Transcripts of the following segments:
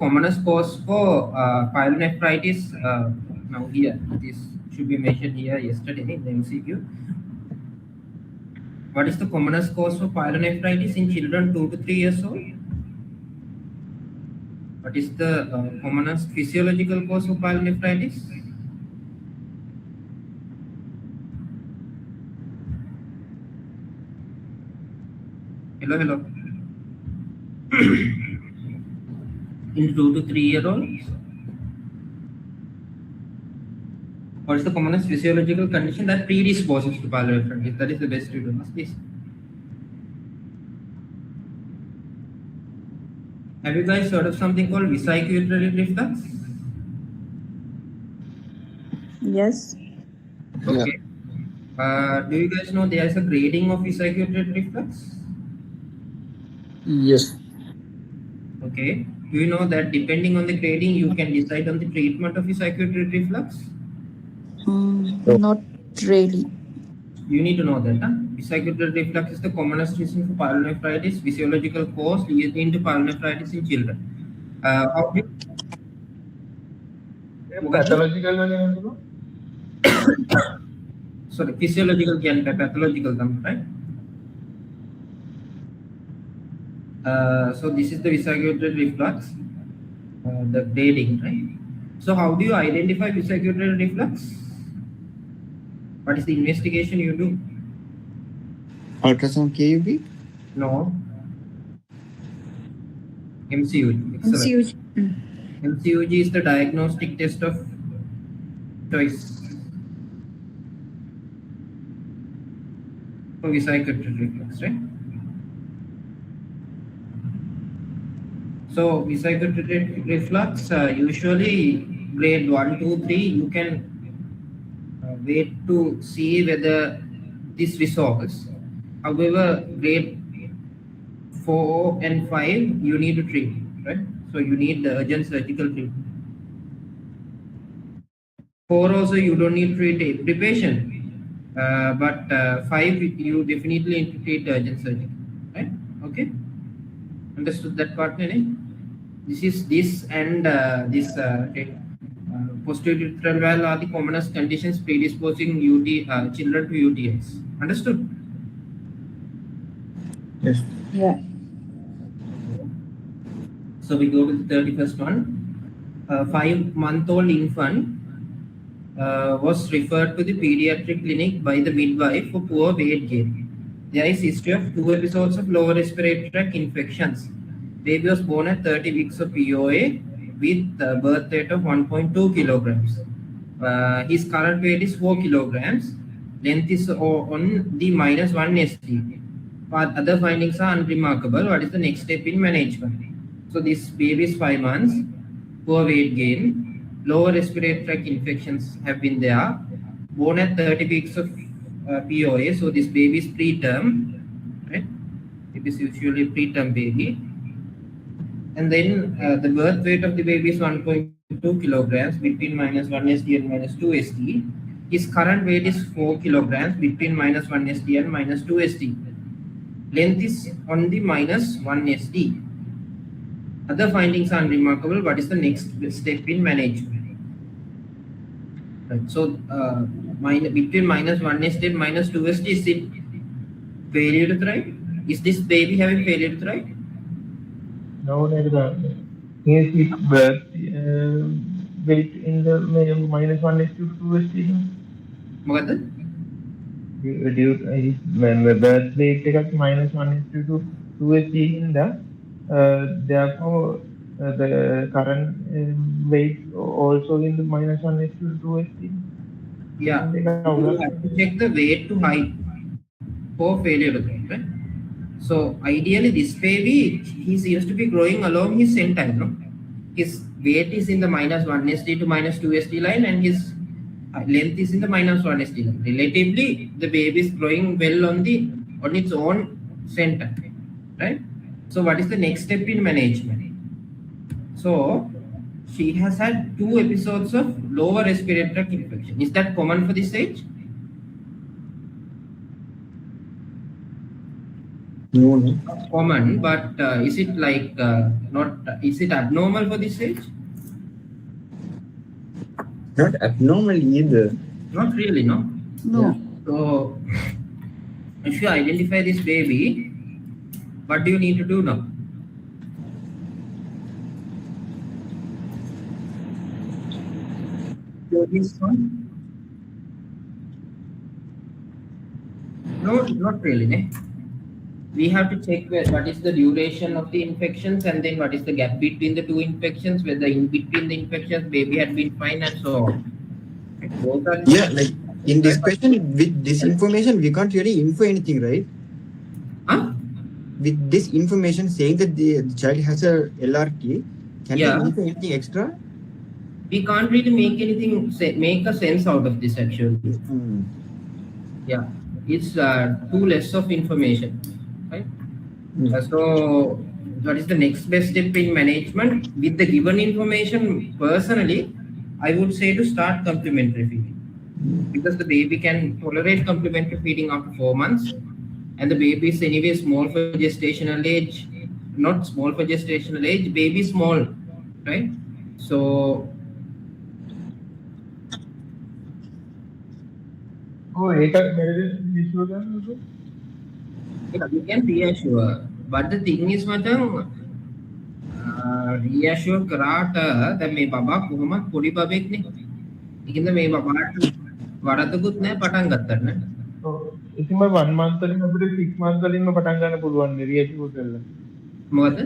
commonest cause for pyelonephritis? Now here, this should be mentioned here yesterday in the MCQ. What is the commonest cause for pyelonephritis in children 2 to 3 years old? What is the commonest physiological cause of pyelonephritis? Hello. In 2 to 3-year-olds, what is the commonest physiological condition that predisposes to pyelonephritis? That is the best way to ask this. Have you guys heard of something called vesicular reflux? Yes. Okay. Do you guys know there is a grading of vesicular reflux? Yes. Okay. Do you know that depending on the grading, you can decide on the treatment of vesicular reflux? Not really. You need to know that. Vesicular reflux is the commonest reason for pyelonephritis, physiological cause leading to pyelonephritis in children. How do pathological sorry, physiological and pathological, right? So this is the vesicular reflux, the grading, right? So how do you identify vesicular reflux? What is the investigation you do? Ultrasound KUB? No. MCUG. Excellent. MCUG is the diagnostic test of choice for vesicular reflux, right? So vesicular reflux, usually grade 1, 2, 3, you can wait to see whether this resolves. However, grade 4 and 5, you need to treat, right? So you need the urgent surgical treatment. 4 also, you don't need to treat every patient. But 5, you definitely need to treat urgent surgery, right? Okay. Understood that part, Nene? This is this and this posterior urethral valve are the commonest conditions predisposing children to UTIs. Understood? Yes. Yeah. So we go to the 31st one. 5-month-old infant was referred to the pediatric clinic by the midwife for poor weight gain. There is history of 2 episodes of lower respiratory tract infections. Baby was born at 30 weeks of POA with a birth weight of 1.2 kilograms. His current weight is 4 kilograms. Length is on the -1 ST. But other findings are unremarkable. What is the next step in management? So this baby is 5 months, poor weight gain, lower respiratory tract infections have been there, born at 30 weeks of POA. So this baby is preterm, right? It is usually preterm baby. And then the birth weight of the baby is 1.2 kilograms between -1 ST and -2 ST. His current weight is 4 kilograms between -1 ST and -2 ST. Length is on the -1 ST. Other findings are unremarkable. What is the next step in management? Right. So between -1 ST and -2 ST, is it failure to thrive? Is this baby having failure to thrive? No, his birth weight in the -1 to 2 ST. What? When the birth weight is -1 to 2 ST in the therefore the current weight also in the -1 to 2 ST. Yeah, you have to check the weight to height for failure to thrive, right? So ideally, this baby, he seems to be growing along his centile, no? His weight is in the -1 ST to -2 ST line, and his length is in the -1 ST line. Relatively, the baby is growing well on its own center, right? So what is the next step in management? So she has had 2 episodes of lower respiratory tract infection. Is that common for this age? No. Common, but is it like not? Is it abnormal for this age? Not abnormal either. Not really, no. No. So, if you identify this baby, what do you need to do now? This one? No, not really. Ne? We have to check what is the duration of the infections and then what is the gap between the two infections, whether in between the infections baby had been fine and so on. Those are Yeah, like in this question, with this information, we can't really infer anything, right? Huh? With this information saying that the child has a LRT, can Yeah. we infer anything extra? We can't really make anything, make a sense out of this actually. Yeah, it's too less of information, right? So what is the next best step in management? With the given information, personally, I would say to start complementary feeding. Because the baby can tolerate complementary feeding after 4 months, and the baby is anyway small for gestational age, not small for gestational age, baby small, right? So ඒක මෙරි විශ්ව ගන්නකො yeah, you can reassure, but the thing is, madam, reassure කරාට දැන් මේ බබා කොහොමත් පොඩි බබෙක් නේ. ඒකින්ද මේ බබාට වරදකුත් නැහැ පටන් ගත්තට නේ. ඉතින්ම 1 month වලින් අපිට 6 month වලින්ම පටන් ගන්න පුළුවන් රියෂුවර් කරලා. මොකද?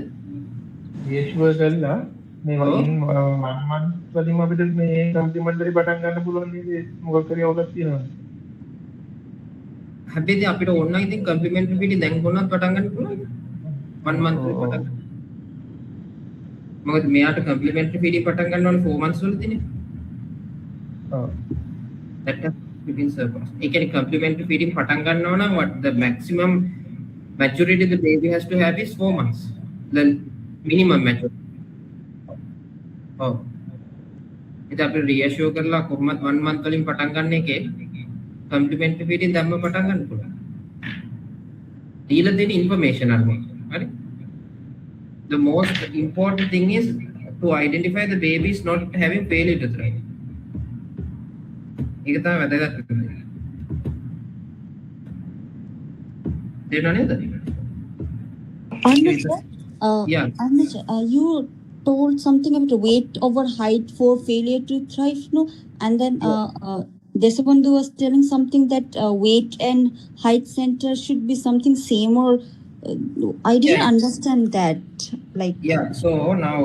රියෂුවර් කරලා මේ 1 month වලින්ම අපිට මේ කම්ප්ලිමන්ටරි පටන් ගන්න පුළුවන් නේද? මොකක් හරි අවුලක් තියෙනවා. හැබැයි අපිට ඕන නම් ඉතින් කම්ප්ලිමන්ටරි පිටි දැන් කොහොමත් පටන් ගන්න පුළුවන්. 1 month වලින් පටන් ගන්න. මොකද මෙයාට කම්ප්ලිමන්ටරි පිටි පටන් ගන්න ඕන 4 months වලදීනේ. ඔව්. That has been surpassed. You can complementary feeding පටන් ගන්නවා නම් what the maximum maturity the baby has to have is 4 months. The minimum maturity. Oh. ඉතින් අපි reassure කරලා කොහොමද 1 month වලින් පටන් ගන්න එකේ complementary feeding දැම්ම පටන් ගන්න පුළුවන්. දීලා දෙන information අනුව. හරි? The most important thing is to identify the baby is not having failure to thrive. ඒක තමයි වැදගත් වෙන්නේ. තේරුණා නේද? Arunaja, Yeah. Arunaja, you told something about weight over height for failure to thrive, no? And then Desabandhu was telling something that weight and height center should be something same, or I didn't understand that. Like Yeah, so now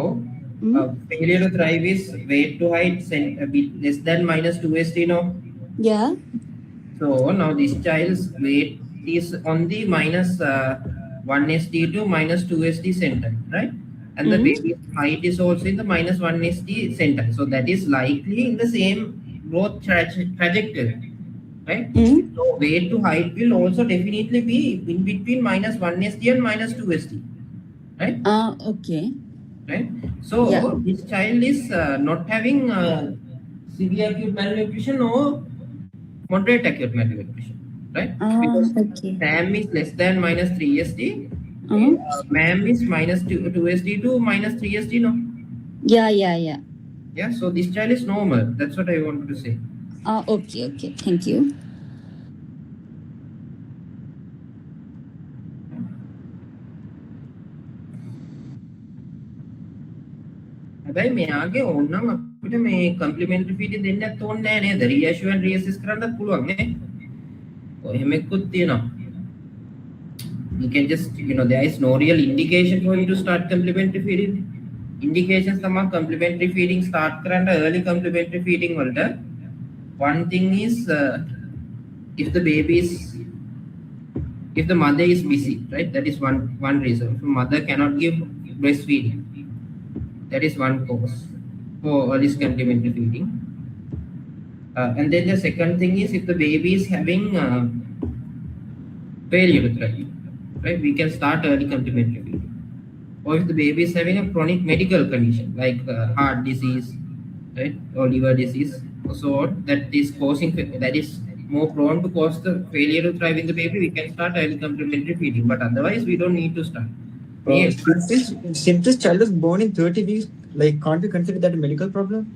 failure to thrive is weight to height a bit less than minus 2 st, no? Yeah. So now this child's weight is on the minus 1 st to minus 2 st center, right? And the baby's height is also in the minus 1 st center. So that is likely in the same growth trajectory, right? So weight to height will also definitely be in between minus 1 st and minus 2 st, right? Okay. Right? So this child is not having severe acute malnutrition or moderate acute malnutrition, right? Because Okay. SAM is less than minus 3 st, MAM is minus 2 st to minus 3 st, no? Yeah. Yeah, so this child is normal. That's what I wanted to say. Okay. Thank you. හැබැයි මෙයාගේ ඕනනම් අපිට මේ කම්ප්ලිමන්ටරි feeding දෙන්නත් ඕනේ නැහැ නේද? රීඇෂුර් and රීඇසස් කරන්නත් පුළුවන් නේ. ඔය එහෙම එක්කුත් තියෙනවා. You can just, there is no real indication for him to start complementary feeding. Indications තමයි complementary feeding start කරන්න early complementary feeding වලට. One thing is if the mother is busy, right? That is one reason. If mother cannot give breastfeeding, that is one cause for early complementary feeding. And then the second thing is if the baby is having failure to thrive, right? We can start early complementary feeding. Or if the baby is having a chronic medical condition like heart disease, right, or liver disease, so that is more prone to cause the failure to thrive in the baby, we can start early complementary feeding. But otherwise, we don't need to start. Since this child was born in 30 weeks, like, can't we consider that a medical problem?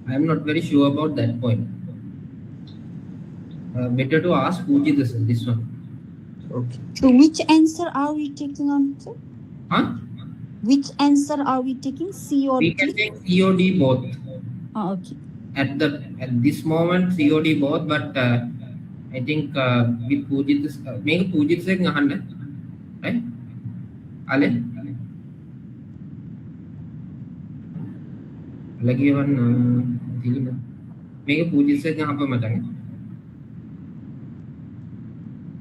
I'm not very sure about that point. Better to ask Pooji this one. Okay. So which answer are we taking on? Sir? Huh? Which answer are we taking? C or We D? can take COD both. Okay. At this moment, COD both, but I think with Pujit, make Pujit say ngahan, right? Ale? Lagi one thing. Make Pujit say ngahan pa matang.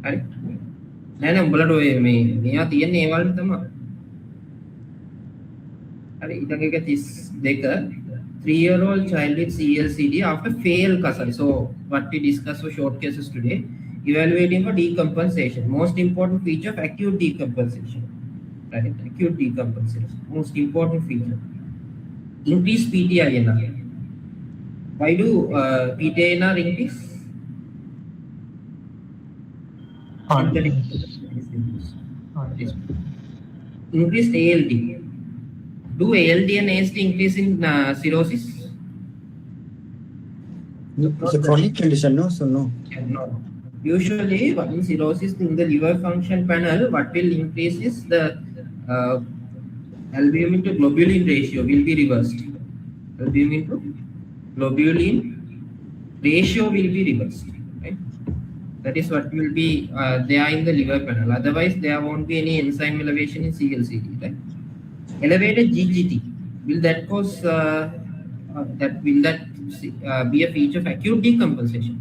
Right? නෑ උඹලට ඔය මේ මෙයා තියෙන්නේ ඒ වලට තමයි. හරි ඊට එක 32 3-year-old child with CLCD after failed Kasari. So what we discussed for short cases today, evaluating for decompensation. Most important feature of acute decompensation. Right? Acute decompensation. Most important feature. Increase PTINR. Why do PTINR increase? Increased ALT. Do ALT and AST increase in cirrhosis? It's a chronic condition, no? So no. No. Usually, in cirrhosis in the liver function panel, what will increase is the albumin to globulin ratio will be reversed. Albumin to globulin ratio will be reversed. Right? That is what will be there in the liver panel. Otherwise, there won't be any enzyme elevation in CLCD. Right? Elevated GGT, will that cause be a feature of acute decompensation?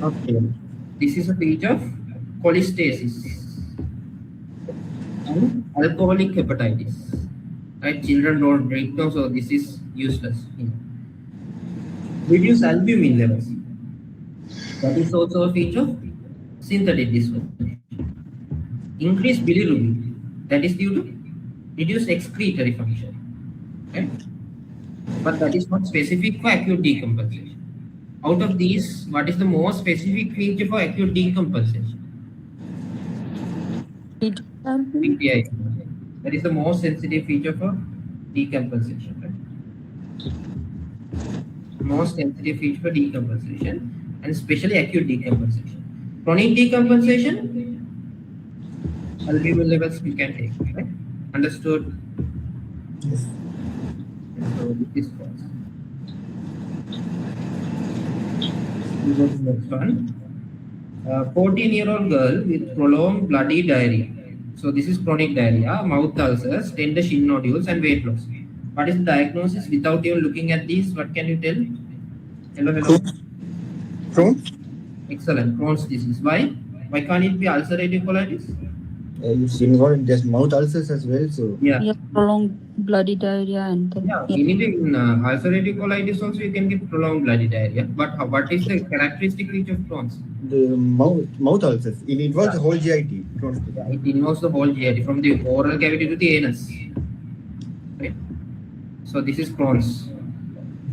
Okay. This is a feature of cholestasis and alcoholic hepatitis. Right? Children don't drink now, so this is useless. Reduce albumin levels. That is also a feature of synthetic dysfunction. Increase bilirubin. That is due to reduced excretory function. Right? But that is not specific for acute decompensation. Out of these, what is the most specific feature for acute decompensation? PTI. That is the most sensitive feature for decompensation. Right? Most sensitive feature for decompensation, and especially acute decompensation. Chronic decompensation, albumin levels we can take. Right? Understood? Yes. So this is false. We go to the next one. 14-year-old girl with prolonged bloody diarrhea. So this is chronic diarrhea, mouth ulcers, tender shin nodules, and weight loss. What is the diagnosis without even looking at these? What can you tell? Hello. Crohn's? Excellent. Crohn's disease. Why? Why can't it be ulcerative colitis? It's involved. There's mouth ulcers as well. So Yeah. Prolonged bloody diarrhea and then, Anyway, in ulcerative colitis also you can get prolonged bloody diarrhea. But what is the characteristic feature of Crohn's? the mouth ulcers. It involves the whole GIT. Crohn's. Yeah, it involves the whole GIT from the oral cavity to the anus. Right? So this is Crohn's.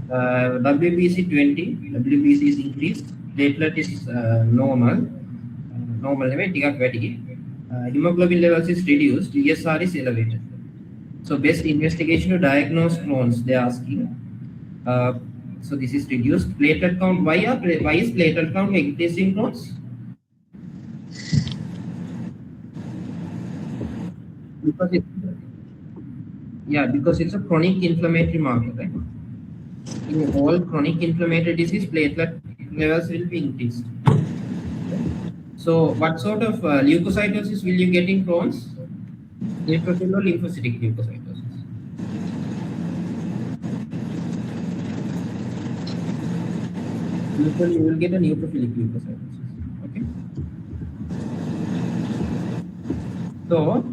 WBC 20. WBC is increased. Platelet is normal. Normal level. Hemoglobin levels is reduced. ESR is elevated. So best investigation to diagnose Crohn's, they are asking. So this is reduced. Platelet count. Why is platelet count increasing Crohn's? Because it's a chronic inflammatory marker, right? In all chronic inflammatory disease, platelet levels will be increased. So what sort of leukocytosis will you get in Crohn's? Neutrophil or lymphocytic leukocytosis? Usually you will get a neutrophilic leukocytosis. Okay. So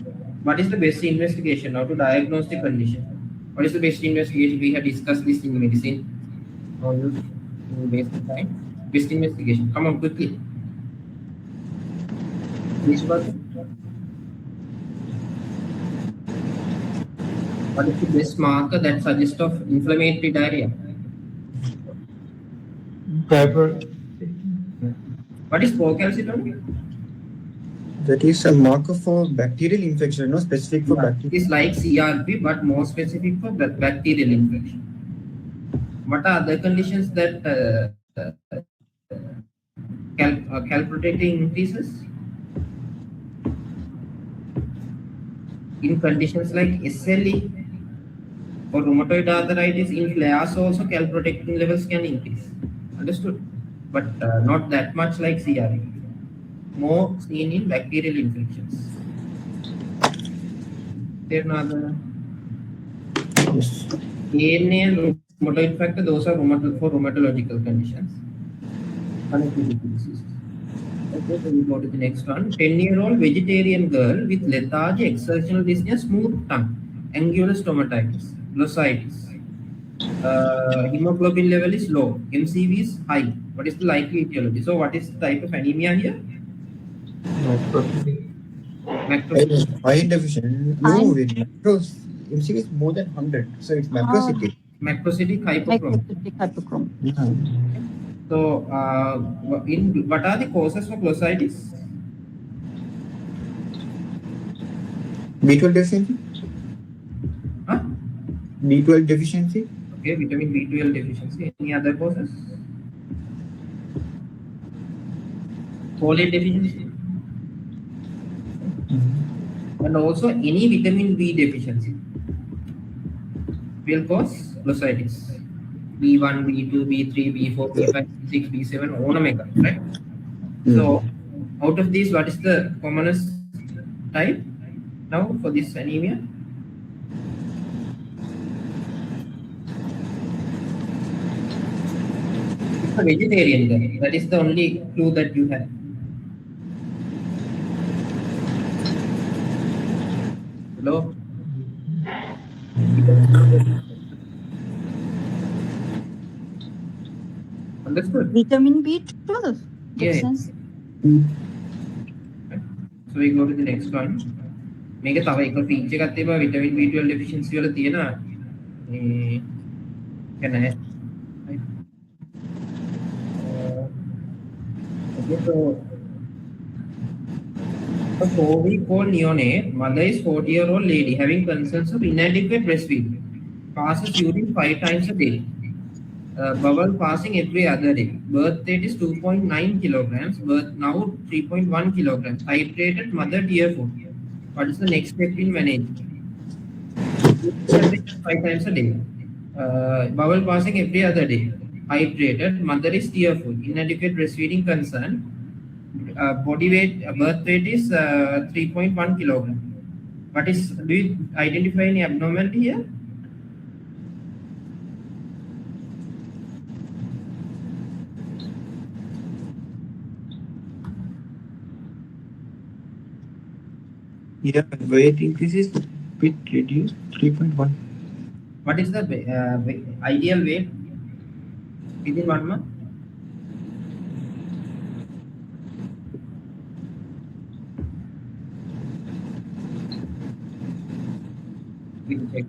what is the best investigation? How to diagnose the condition? What is the best investigation? We have discussed this in medicine. How you waste the time? Best investigation. Come on quickly. Which one? What is the best marker that suggests of inflammatory diarrhea? What is procalcitonin? That is a marker for bacterial infection, not specific for It bacteria. is like CRP, but more specific for bacterial infection. What are other conditions that calprotectin increases? In conditions like SLE or rheumatoid arthritis, in flares also calprotectin levels can increase. Understood? But not that much like CRP. More seen in bacterial infections. There another. Yes. ANA and rheumatoid factor, those are for rheumatological conditions. Connectivity diseases. Okay, so we go to the next one. 10-year-old vegetarian girl with lethargy, exertional dyspnea, smooth tongue, angular stomatitis, glossitis. Hemoglobin level is low, MCV is high. What is the likely etiology? So what is the type of anemia here? Macrocytic. Iron deficient. No, wait. Macros. MCV is more than 100, so it's macrocytic. Macrocytic hypochromia. Microcytic hypochrome. Yeah. So, what are the causes for glossitis? B12 deficiency. Huh? B12 deficiency. Okay, vitamin B12 deficiency. Any other causes? Folate deficiency. And also any vitamin B deficiency will cause glossitis. B1, B2, B3, B4, B5, B6, B7, omega, right? So, out of these, what is the commonest type now for this anemia? It's a vegetarian then. That is the only clue that you have. Hello? Understood? Vitamin B12. Yeah. Sense. So we go to the next one. මේක තව එක feature එකක් තිබ්බා vitamin B12 deficiency වල තියෙනවා. Okay, so a 4-week-old neonate, mother is 40-year-old lady having concerns of inadequate breastfeeding. Passes urine 5 times a day. Bowel passing every other day. Birth weight is 2.9 kilograms. Birth now 3.1 kilograms. Hydrated mother tear food. What is the next step in management? 5 times a day. Bowel passing every other day. Hydrated mother is tearful. Inadequate breastfeeding concern. Body weight, birth weight is 3.1 kilogram. What is? Do you identify any abnormality here? Yeah, weight increases bit reduced 3.1. What is the ideal weight within 1 month? We'll check.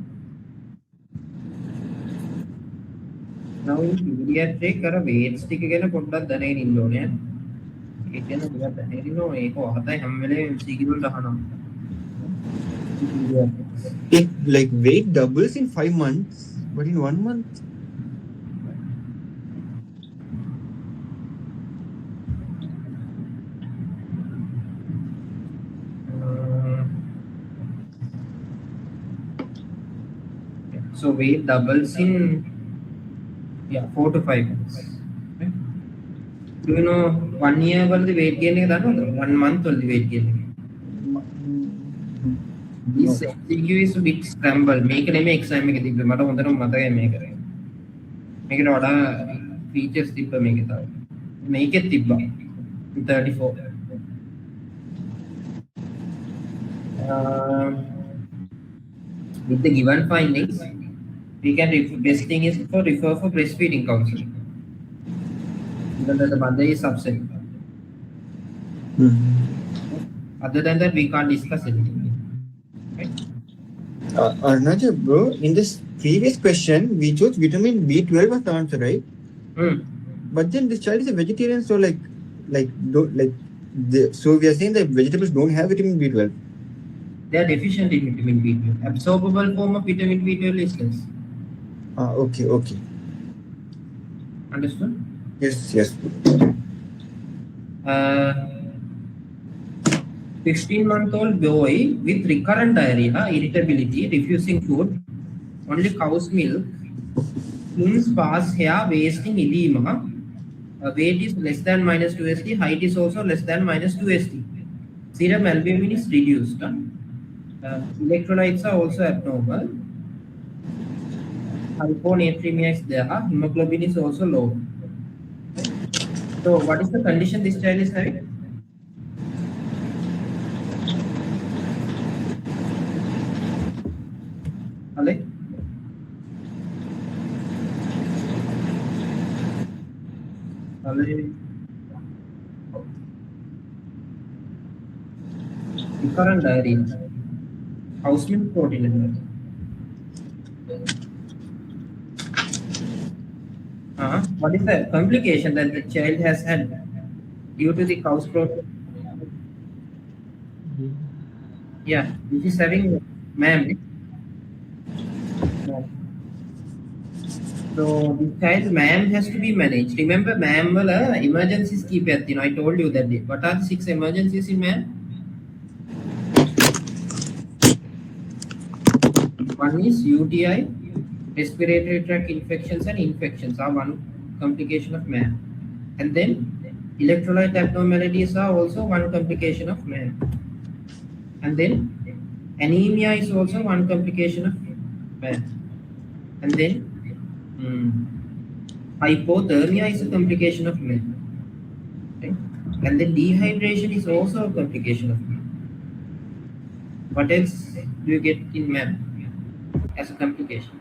Now in pediatric අර weights ටික ගැන පොඩ්ඩක් දැනගෙන ඉන්න ඕනේ. ඒක ගැන ටිකක් දැනගෙන ඉන්න ඕනේ. ඒක ඔහතයි හැම වෙලේම MCQ වලට අහනවා. It like weight doubles in 5 months, but in 1 month. So weight doubles in 4 to 5 months. Okay. Do you know 1 year වලදී weight gain එක දන්නවද? 1 month වලදී weight gain එක. This MCQ is a bit scramble. මේක නෙමෙයි exam එකේ තිබ්බේ. මට හොඳටම මතකයි මේක. මේකට වඩා features තිබ්බ මේකේ තව. මේකෙත් තිබ්බා. 34. With the given findings, we can best thing is for refer for breastfeeding counseling. Even though the mother is upset. Other than that, we can't discuss anything. Right? Arunaja, bro, in this previous question, we chose vitamin B12 as the answer, right? But then this child is a vegetarian, so so we are saying that vegetables don't have vitamin B12. They are deficient in vitamin B12. Absorbable form of vitamin B12 is less. Okay. Understood? Yes. 16-month-old boy with recurrent diarrhea, irritability, refusing food, only cow's milk, thin sparse hair, wasting edema, weight is less than minus 2 st, height is also less than minus 2 st. Serum albumin is reduced. Electrolytes are also abnormal. Hyponatremia is there. Hemoglobin is also low. Right? So, what is the condition this child is having? Ale? Recurrent diarrhea. House milk protein level. What is the complication that the child has had due to the cow's protein? Yeah, this is having ma'am. So this child ma'am has to be managed. Remember, ma'am emergencies keep at. I told you that day. What are the 6 emergencies in ma'am? One is UTI, respiratory tract infections and infections are one complication of MAM. And then electrolyte abnormalities are also one complication of MAM. And then anemia is also one complication of MAM. And then hypothermia is a complication of MAM. Right? And then dehydration is also a complication of MAM. What else do you get in MAM as a complication?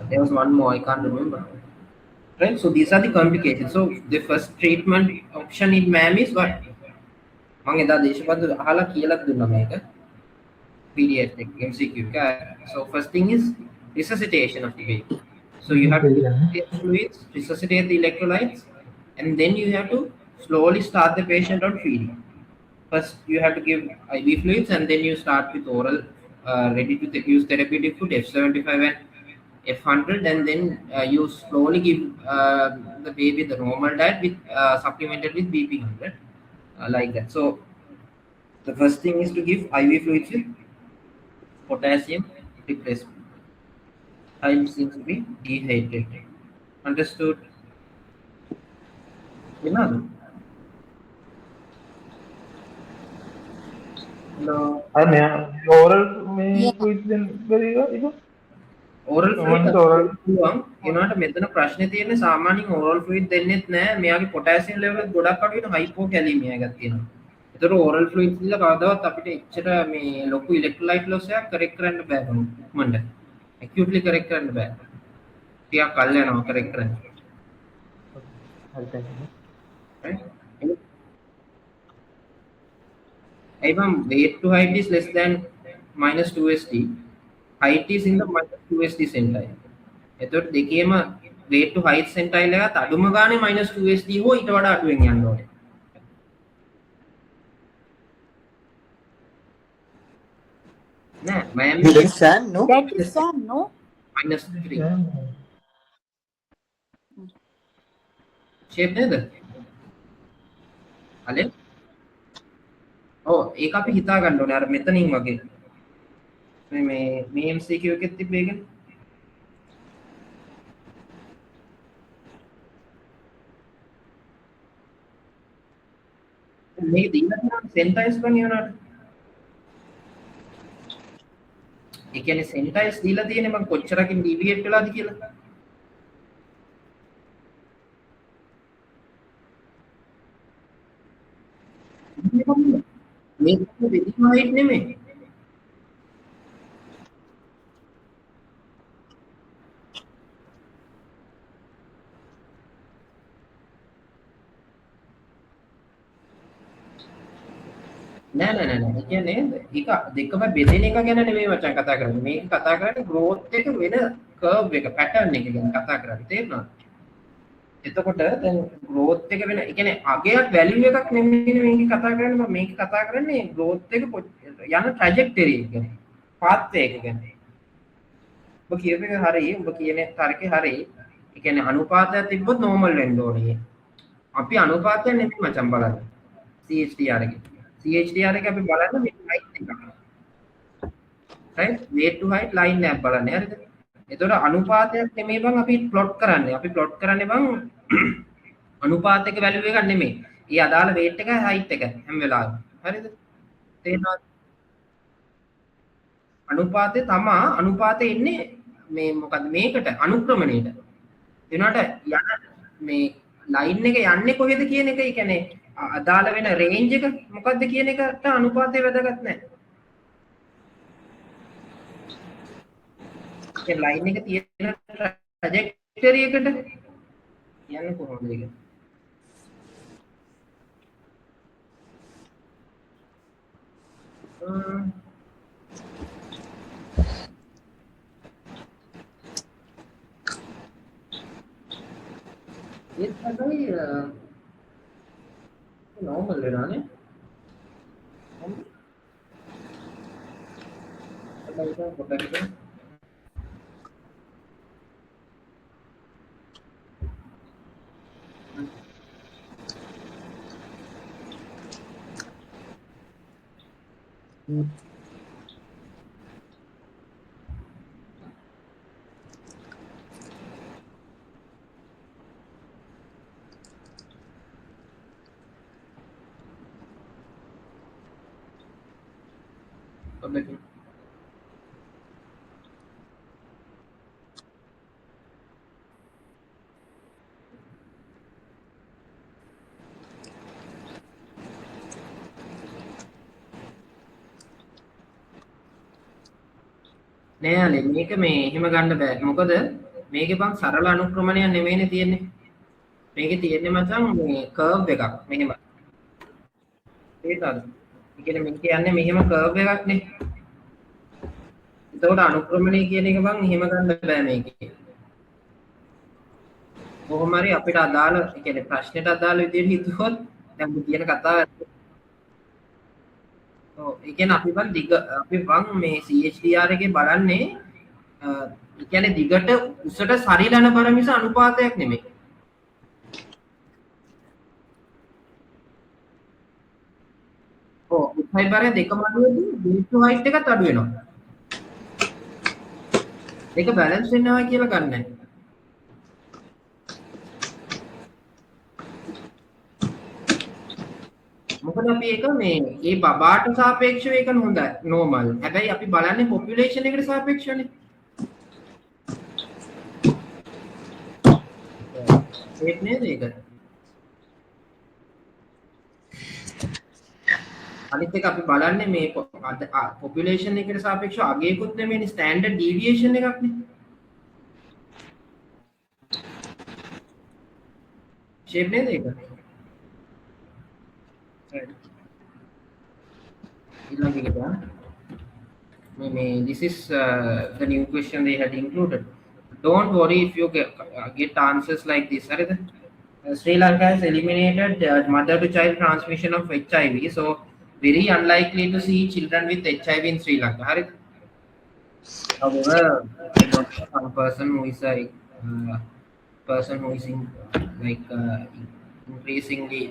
There was one more, I can't remember. Right, so these are the complications. So the first treatment option in MAM is what? මම එදා දේශපද අහලා කියලා දුන්නා මේක pediatric MCQ එක. So first thing is resuscitation of the baby. So you have to resuscitate the fluids, resuscitate the electrolytes, and then you have to slowly start the patient on feeding. First you have to give IV fluids, and then you start with oral ready to use therapeutic food F75 and F100, and then you slowly give the baby the normal diet with supplemented with BP100, like that. So the first thing is to give IV fluids with potassium replacement. Child seems to be dehydrated. Understood? Hello. oral Yeah. fluids very good. Oral fluid oral. ඒනට මෙතන ප්‍රශ්නේ තියෙන්නේ සාමාන්‍යයෙන් oral fluid දෙන්නෙත් නැහැ. මෙයාගේ potassium level එක ගොඩක් අඩු වෙන hypokalemia එකක් තියෙනවා. ඒතර oral fluids දීලා කවදාවත් අපිට එච්චර මේ ලොකු electrolyte loss එකක් correct කරන්න බෑ කොහොමද? acutely correct කරන්න බෑ. ටිකක් කල් යනවා correct කරන්න. Right? Even weight to height is less than minus 2 st. Height is in the minus 2 st centile. එතකොට දෙකේම weight to height centile එකත් අඩුම ගානේ minus 2 st හෝ ඊට වඩා අඩුවෙන් යන්න ඕනේ. නෑ ma'am That is SAM, no? That is Sam, no? minus 3. shape නේද? හලේ? ඔව් ඒක අපි හිතා ගන්න ඕනේ අර මෙතනින් වගේ. මේ MCQ එකෙත් තිබ්බේකනේ. මේක දීලා තියෙනවා sentence වගේ වුණාට. ඒ කියන්නේ sentence දීලා තියෙන්නේ මම කොච්චරකින් deviate වෙලාද කියලා. මේක වෙදිම height නෙමෙයි. නෑ. ඒ කියන්නේ එක දෙකම බෙදෙන එක ගැන නෙමෙයි මචං කතා කරන්නේ. මේක කතා කරන්නේ growth එක වෙන curve එක pattern එක ගැන කතා කරන්නේ. තේරුණාද? එතකොට දැන් growth එක වෙන, ඒ කියන්නේ අගයක් value එකක් නෙමෙයි මේක කතා කරන්නේ. මම මේක කතා කරන්නේ growth එක යන trajectory එක ගැන. path එක ගැන. ඔබ කියප එක හරි, ඔබ කියන තර්කේ හරි. ඒ කියන්නේ අනුපාතයක් තිබ්බොත් normal වෙන්න ඕනේ. අපි අනුපාතයක් නෙමෙයි මචං බලන්නේ. CHDR එක. CHDR එක අපි බලන්නේ මේ height එක. right? weight to height line එකක් බලන්නේ. හරිද? එතකොට අනුපාතයක් නෙමෙයි බං අපි plot කරන්නේ. අපි plot කරන්නේ බං අනුපාතයක value එකක් නෙමෙයි. ඒ අදාළ weight එකයි height එකයි හැම වෙලාවෙම. හරිද? තේරෙනවද? අනුපාතේ තමා අනුපාතේ ඉන්නේ මේ මොකද්ද මේකට අනුක්‍රමණයට. එනකොට යන මේ line එක යන්නේ කොහෙද කියන එක, ඒ කියන්නේ අදාළ වෙන range එක මොකද්ද කියන එකට අනුපාතය වැදගත් නැහැ. ඒ line එක තියෙන trajectory එකට යන්නේ කොහොමද ඒක? ये තමයි normal වෙනානේ. නෑ මේක මේ එහෙම ගන්න බෑ. මොකද මේකේ බං සරල අනුක්‍රමණයක් නෙමෙයිනේ තියෙන්නේ. මේකේ තියෙන්නේ මචං මේ කර්ව් එකක් මෙහෙම. තේරුණාද? ඒ කියන්නේ මේක කියන්නේ මෙහෙම කර්ව් එකක් නේ. එතකොට අනුක්‍රමණය කියන එක බං එහෙම ගන්න බෑ මේකේ. කොහොම හරි අපිට අදාළ, ඒ කියන්නේ ප්‍රශ්නෙට අදාළ විදිහට හිතුවොත් දැන් මේ කියන කතාව ඒ කියන්නේ අපි බං මේ CHDR එකේ බලන්නේ ඒ කියන්නේ දිගට උසට සරිලන බර මිස අනුපාතයක් නෙමෙයි. ඔව් උසයි බර දෙකම අඩු වෙද්දී weight to height එකත් අඩු වෙනවා. ඒක බැලන්ස් වෙනවා කියලා ගන්නෑ. මොකද අපි ඒක මේ ඒ බබාට සාපේක්ෂව ඒක හොඳයි normal. හැබැයි අපි බලන්නේ population එකට සාපේක්ෂවනේ. ඒක නේද ඒක? අනිත් එක අපි බලන්නේ මේ population එකට සාපේක්ෂව අගයකුත් නෙමෙයිනේ, standard deviation එකක් නේ. shape නේද ඒක? This is the new question they had included. Don't worry if you get answers like this. Sri Lanka has eliminated mother to child transmission of HIV, so very unlikely to see children with HIV in Sri Lanka. However, one person who is increasingly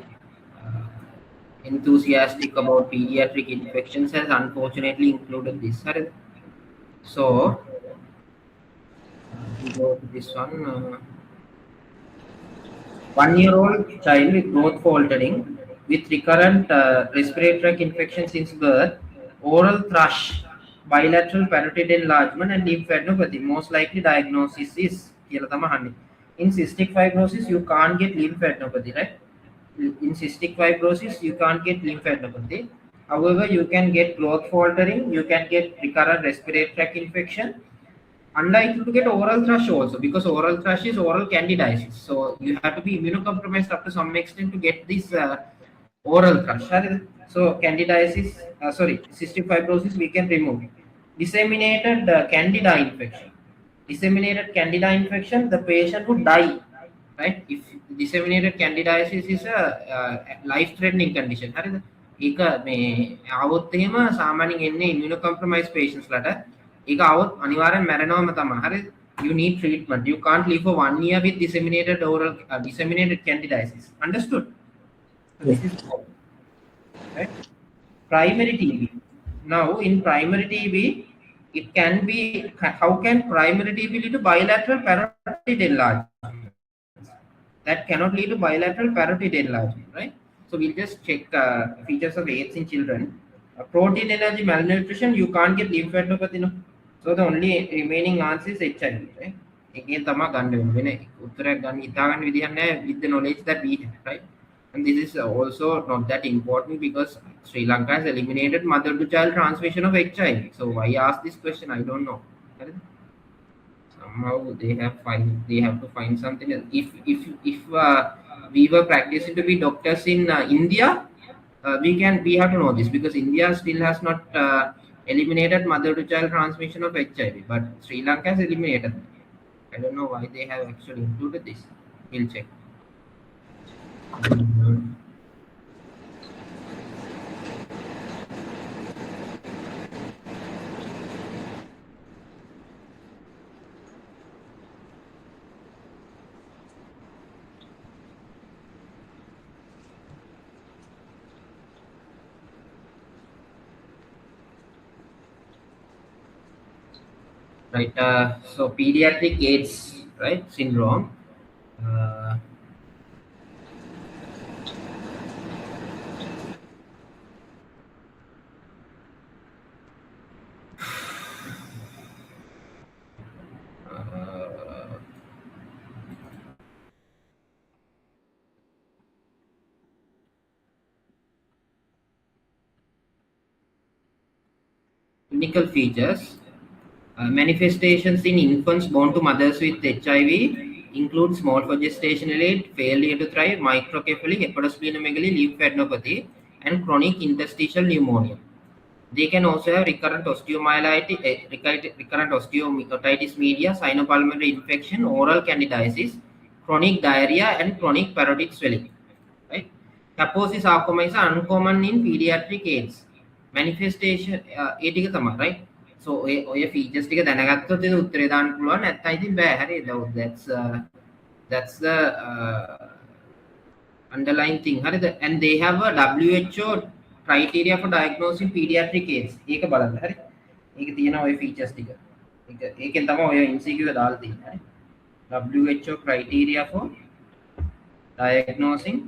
enthusiastic about pediatric infections has unfortunately included this. So we go to this one. 1-year-old child with growth faltering with recurrent respiratory tract infection since birth, oral thrush, bilateral parotid enlargement and lymphadenopathy. Most likely diagnosis is in cystic fibrosis. You can't get lymphadenopathy, right? In cystic fibrosis, you can't get lymphadenopathy. However, you can get growth faltering, you can get recurrent respiratory tract infection. Unlikely to get oral thrush also, because oral thrush is oral candidiasis. So you have to be immunocompromised up to some extent to get this oral thrush. So candidiasis, cystic fibrosis we can remove. Disseminated candida infection. Disseminated candida infection, the patient would die, right? If disseminated candidiasis is a life-threatening condition. හරිද? ඒක මේ આવොත් එහෙම සාමාන්‍යයෙන් එන්නේ immunocompromised patients ලට. ඒක આવොත් අනිවාර්යෙන් මැරෙනවම තමයි. හරිද? You need treatment. You can't live for 1 year with disseminated candidiasis. Understood? So this is right. Primary TB. Now in primary TB, it can be, how can primary TB lead to bilateral parotid enlargement? That cannot lead to bilateral parotid enlargement, right? So we'll just check features of AIDS in children. Protein energy malnutrition, you can't get lymphadenopathy, no? So the only remaining answer is HIV, right? Again, tama ganda වෙන උත්තරයක් ගන්න හිතා ගන්න විදියක් නැහැ with the knowledge that we have, right? And this is also not that important because Sri Lanka has eliminated mother to child transmission of HIV. So why ask this question? I don't know. Somehow they have to find something else. If we were practicing to be doctors in India, we have to know this because India still has not eliminated mother to child transmission of HIV, but Sri Lanka has eliminated it. I don't know why they have actually included this. We'll check. Right, so pediatric AIDS, right, syndrome. Clinical features. Manifestations in infants born to mothers with HIV include small for gestational age, failure to thrive, microcephaly, hepatosplenomegaly, lymphadenopathy, and chronic interstitial pneumonia. They can also have recurrent osteomyelitis, recurrent osteomyelitis media, sinopulmonary infection, oral candidiasis, chronic diarrhea, and chronic parotid swelling. Right? Kaposi sarcoma is uncommon in pediatric AIDS. Manifestation, right? So ඔය features ටික දැනගත්තොත් ඒක උත්තරේ දාන්න පුළුවන් නැත්නම් ඉතින් බෑ හරිද that's the underlying thing හරිද and they have a WHO criteria for diagnosing pediatric AIDS ඒක බලන්න හරි ඒක තියෙනවා ඔය features ටික ඒකෙන් තමයි ඔය MCQ එක දාලා තියෙන්නේ හරි WHO criteria for diagnosing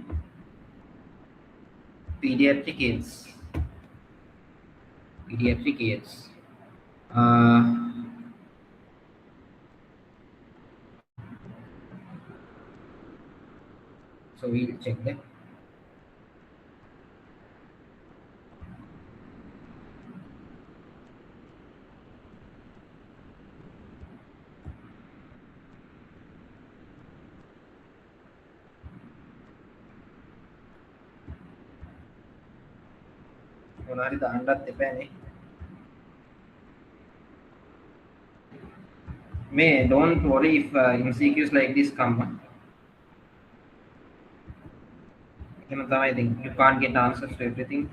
pediatric AIDS so we'll check that. මොනාරි දාන්නත් එපානේ May don't worry if MCQs like this come. I think you can't get answers to everything.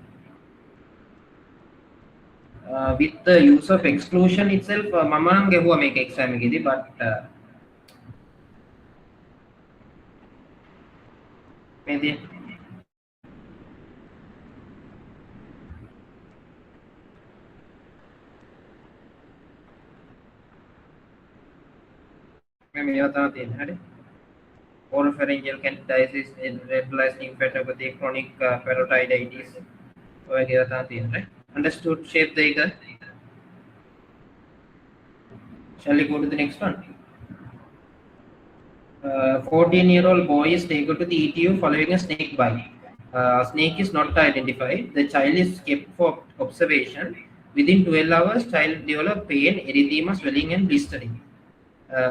With the use of exclusion itself, mama නම් ගෙවුවා මේක exam එකේදී but maybe මේවා තමයි තියෙන්නේ හරි oropharyngeal candidiasis generalized lymphadenopathy chronic parotiditis ඔය කියලා තමයි තියෙන්නේ right understood shape දෙක shall we go to the next one 14-year-old boy is taken to the ETU following a snake bite snake is not identified the child is kept for observation within 12 hours child develop pain erythema swelling and blistering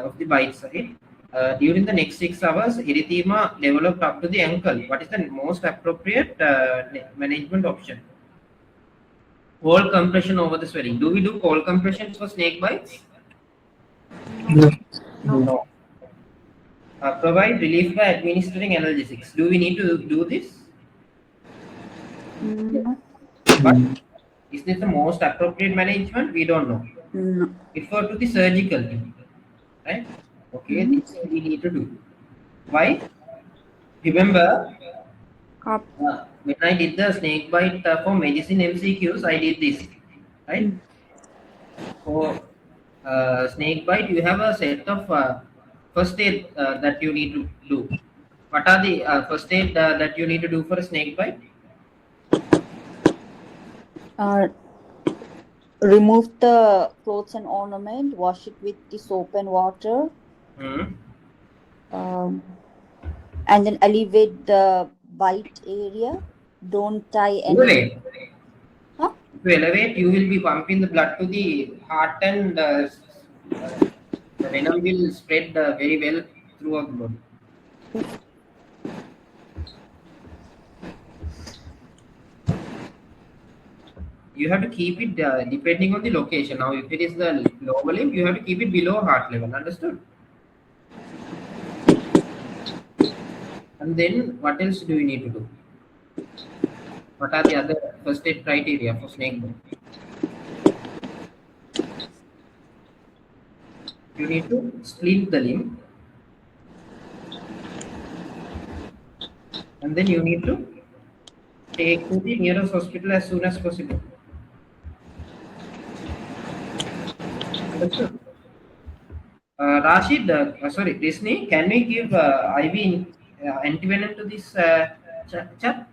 of the bite site. During the next 6 hours, erythema developed up to the ankle. What is the most appropriate management option? Cold compression over the swelling. Do we do cold compressions for snake bites? No. No. Provide relief by administering analgesics. Do we need to do this? No. But is this the most appropriate management? We don't know. No. Refer to the surgical team, right? Okay, this we need to do. Why? Remember, when I did the snake bite for medicine MCQs, I did this, right? For snake bite, you have a set of first aid that you need to do. What are the first aid that you need to do for a snake bite? Remove the clothes and ornament, wash it with the soap and water, and then alleviate the bite area. Don't tie any. Huh? To elevate, you will be pumping the blood to the heart, and the venom will spread very well throughout the body. You have to keep it depending on the location. Now, if it is the lower limb, you have to keep it below heart level. Understood? And then, what else do you need to do? What are the other first aid criteria for snake bite? You need to splint the limb, and then you need to take to the nearest hospital as soon as possible. Understood? Rashid, sorry, Disney, can we give IV antivenom to this chap?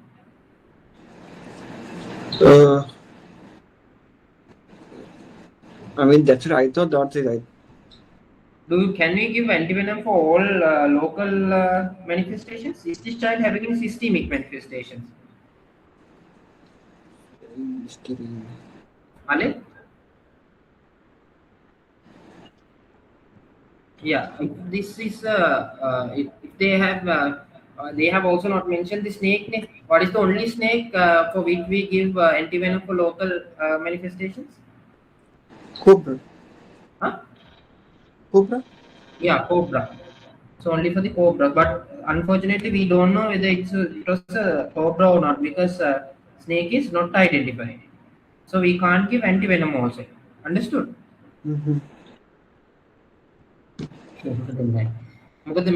I mean, that's what I thought. That's it. Right. Can we give antivenom for all local manifestations? Is this child having any systemic manifestations? Ale? Yeah, if this is if they have also not mentioned the snake. What is the only snake for which we give antivenom for local manifestations? Cobra. Huh? Cobra? Yeah, cobra. So only for the cobra, but unfortunately we don't know whether it was a cobra or not, because snake is not identified. So we can't give antivenom also. Understood? මොකද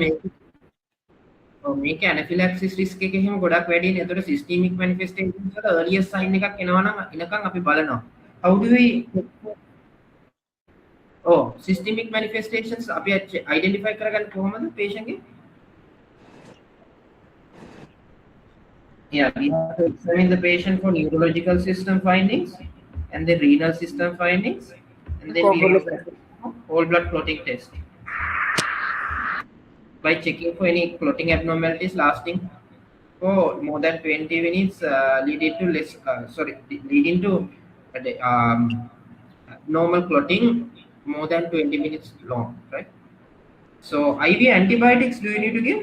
මේක ඇනෆිලැක්සිස් risk එක එහෙම ගොඩක් වැඩි නේ. ඒතකොට සිස්ටීමික් මැනිෆෙස්ටේෂන්ස් වල earliest sign එකක් එනවා නම් එනකන් අපි බලනවා. How do we systemic manifestations අපි identify කරගන්න කොහොමද patient ගේ? Yeah, we have to examine the patient for neurological system findings and the renal system findings, and then we have whole blood clotting test by checking for any clotting abnormalities lasting for more than 20 minutes, leading to normal clotting more than 20 minutes long, right? So IV antibiotics do you need to give?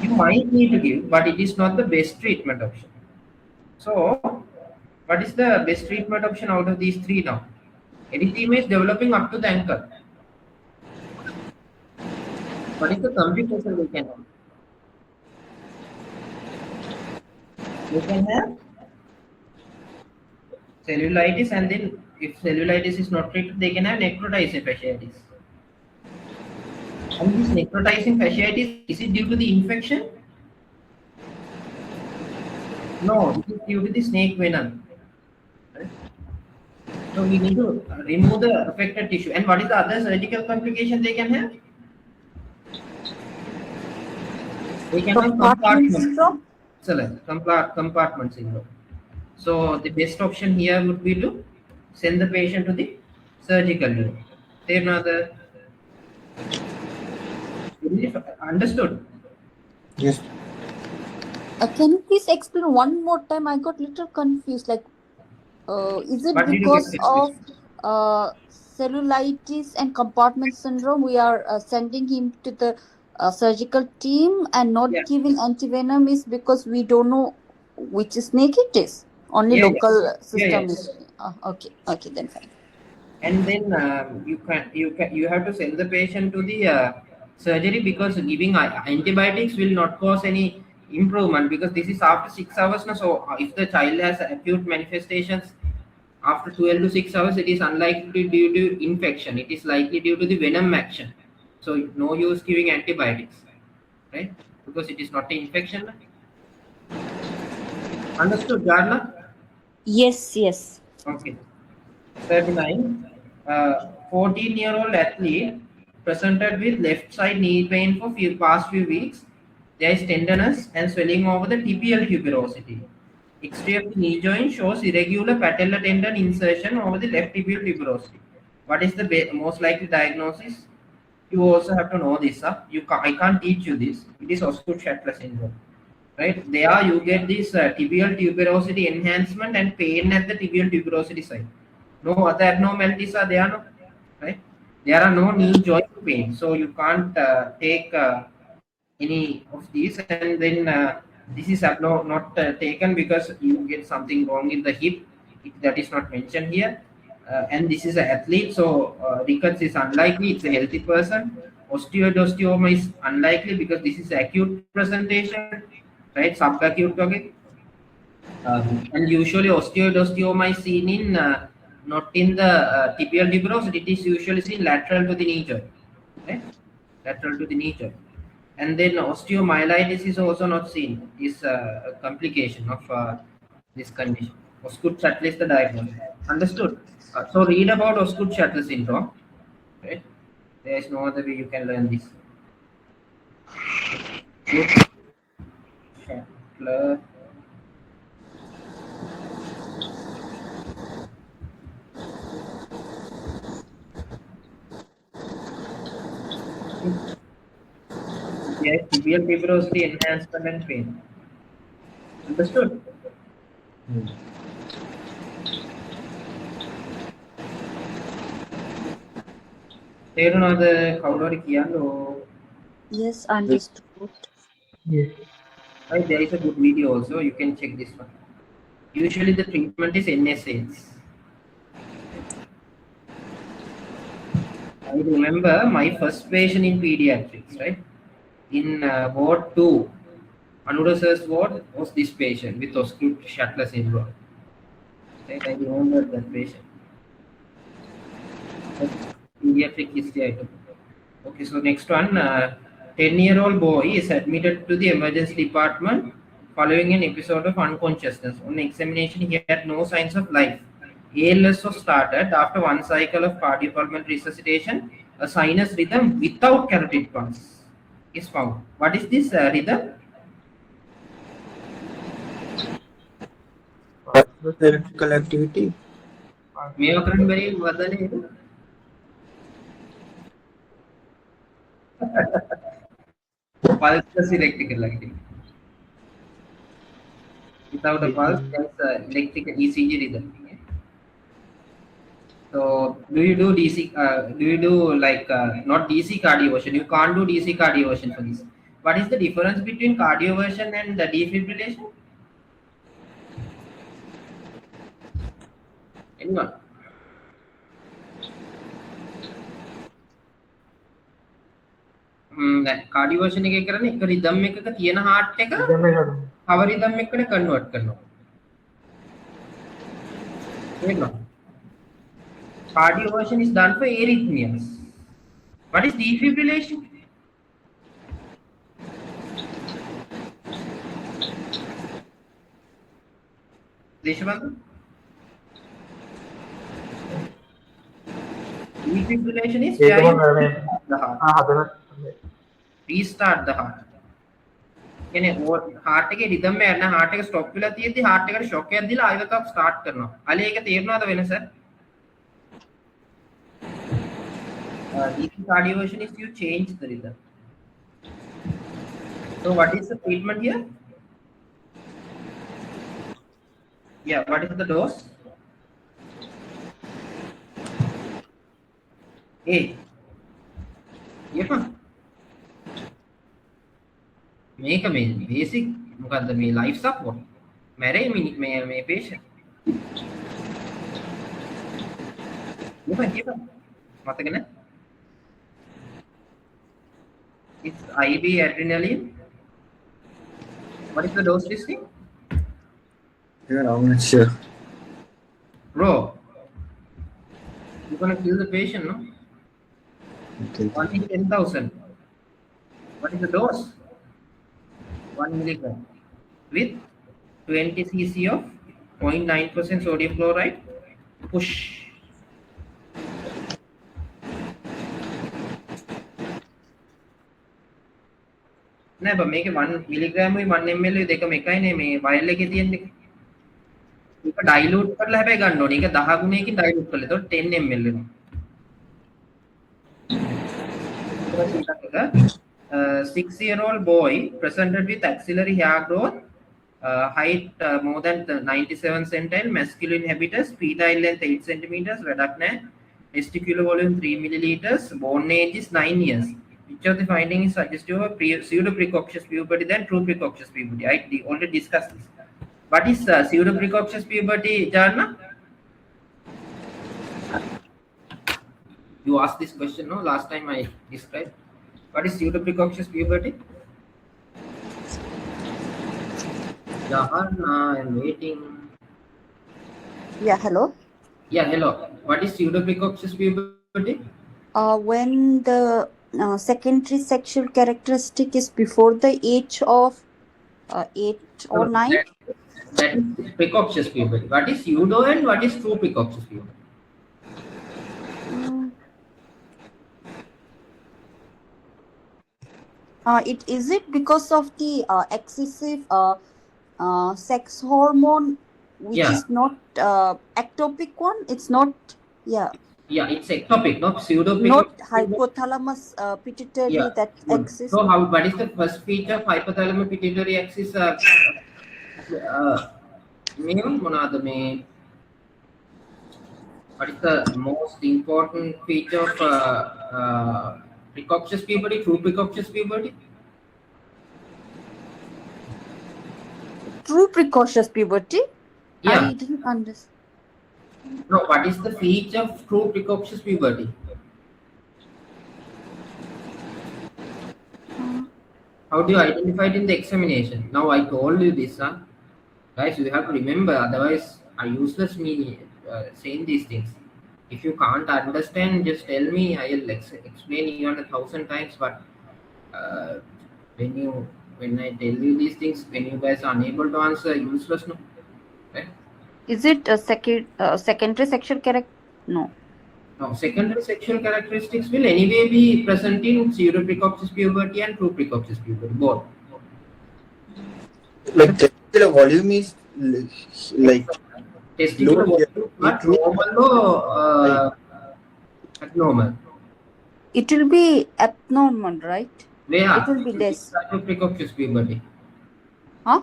You might need to give, but it is not the best treatment option. So what is the best treatment option out of these three now? Erythema is developing up to the ankle. What is the complication we can have? We can have cellulitis, and then if cellulitis is not treated, they can have necrotizing fasciitis. And this necrotizing fasciitis, is it due to the infection? No, it is due to the snake venom. Right? So we need to remove the affected tissue. And what is the other surgical complication they can have? They can have compartment syndrome. So the best option here would be to send the patient to the surgical unit. Understood? Yes. Can you please explain one more time? I got little confused. Like, is it What did you because get of cellulitis and compartment syndrome, we are sending him to the surgical team and not Yeah. giving antivenom is because we don't know which snake it is. Only Yeah, local yeah, system yeah. is. Okay, then fine. And then you have to send the patient to the surgery, because giving antibiotics will not cause any improvement, because this is after 6 hours now. So if the child has acute manifestations after 12 to 6 hours, it is unlikely due to infection, it is likely due to the venom action. So no use giving antibiotics, right? Because it is not an infection. Understood, Garla? Yes. Okay. 39. 14-year-old athlete presented with left side knee pain for past few weeks. There is tenderness and swelling over the tibial tuberosity. X-ray of the knee joint shows irregular patellar tendon insertion over the left tibial tuberosity. What is the most likely diagnosis? You also have to know this. I can't teach you this. It is Osgood-Scheffler syndrome, right? There you get this tibial tuberosity enhancement and pain at the tibial tuberosity site. No other abnormalities are there, no, right? There are no knee joint pain, so you can't take any of these. And then this is not taken because you get something wrong in the hip. That is not mentioned here. And this is an athlete, so rickets is unlikely. It's a healthy person. Osteoid osteoma is unlikely because this is acute presentation, right? Subacute, okay. And usually osteoid is seen in not in the tibial tuberosity. It is usually seen lateral to the knee joint, right? Lateral to the knee joint. And then osteomyelitis is also not seen. Is a complication of this condition. Osgood-Scheffler is the diagnosis. Understood? So read about Osgood-Scheffler syndrome, right? There is no other way you can learn this. Osgood-Scheffler. Yes, tibial tuberosity enhancement and pain. Understood? තේරුණාද කවුරුහරි කියන්නෝ? Yes, understood. Yes. There is a good video also. You can check this one. Usually the treatment is NSAIDs. I remember my first patient in pediatrics, right? In ward 2, Anuradha's ward was this patient with Osgood-Scheffler syndrome. Right? I remember that patient. Pediatric history item. Okay, so next one. 10-year-old boy is admitted to the emergency department following an episode of unconsciousness. On examination, he had no signs of life. ALS was started after one cycle of cardiopulmonary resuscitation. A sinus rhythm without carotid pulse is found. What is this rhythm? Electrical activity. Meokarn very vadane. Pulseless electrical activity. Without a pulse, there's electrical ECG rhythm. Okay? So, do you do DC? Do you do like not DC cardioversion? You can't do DC cardioversion for this. What is the difference between cardioversion and the defibrillation? Anyone? Cardioversion එකේ කරන්නේ එක rhythm එකක තියෙන heart එක power rhythm එකකට convert කරනවා. තේරෙනවද? Cardioversion is done for arrhythmias. What is defibrillation? Deshwant? Defibrillation is the heart. Restart the heart. කියන්නේ heart එකේ rhythm එක යන heart එක stop වෙලා තියෙද්දි heart එකට shock එකක් දීලා ආයෙත් start කරනවා. අලේ ඒක තේරුණාද වෙනස? DC cardioversion is you change the rhythm. So what is the treatment here? Yeah, what is the dose? ඒ කියපන් මේක මේ බේසික් මොකද්ද මේ ලයිෆ් සපෝට් මැරේ මේ patient කියපන් මතක නැහැ it's IV adrenaline. What is the dose listing? Yeah, I'm not sure. Bro, you're gonna kill the patient, no? Okay. 1 in 10,000. What is the dose? 1 milligram with 20 cc of 0.9% sodium chloride. Push. නෑ බ මේකේ 1 milligram උයි 1 ml උයි දෙකම එකයිනේ මේ වයල් එකේ තියෙන්නේ. ඒක ඩයිලූට් කරලා හැබැයි ගන්න ඕනේ. ඒක 10 ගුණයකින් ඩයිලූට් කරලා. ඒතකොට 10 ml වෙනවා. A 6-year-old boy presented with axillary hair growth, height more than 97 centile, masculine habitus, fetal length 8 centimeters, වැඩක් testicular volume 3 milliliters, born age is 9 years. Which of the findings is suggestive of pseudo precocious puberty than true precocious puberty? I already discussed this. What is pseudo precocious puberty, Jana? You asked this question, no? Last time I described. What is pseudo precocious puberty? Jana, I'm waiting. Yeah, hello. Yeah, hello. What is pseudo precocious puberty? When the secondary sexual characteristic is before the age of 8 or 9. That is precocious puberty. What is pseudo and what is true precocious puberty? Is it because of the excessive sex hormone, which Yeah. is not ectopic one? It's not. Yeah. Yeah, it's ectopic, not pseudo Not precocious. hypothalamus pituitary Yeah, that good. exists. So, what is the first feature of hypothalamus pituitary axis? What is the most important feature of precocious puberty? True precocious puberty? True precocious puberty. Yeah. I didn't understand. No, what is the feature of true precocious puberty? How do you identify it in the examination? Now I told you this, huh? Guys, you have to remember, otherwise I useless me saying these things. If you can't understand, just tell me. I'll explain even 1,000 times. But when I tell you these things, when you guys are unable to answer, useless, no? Right? Is it a secondary sexual character? No. No, secondary sexual characteristics will anyway be present in pseudo precocious puberty and true precocious puberty, both. Like testicular volume is like Testicular low, volume, not normal or abnormal. It will be abnormal, right? Where? It will be less. Which type of precocious puberty? Huh?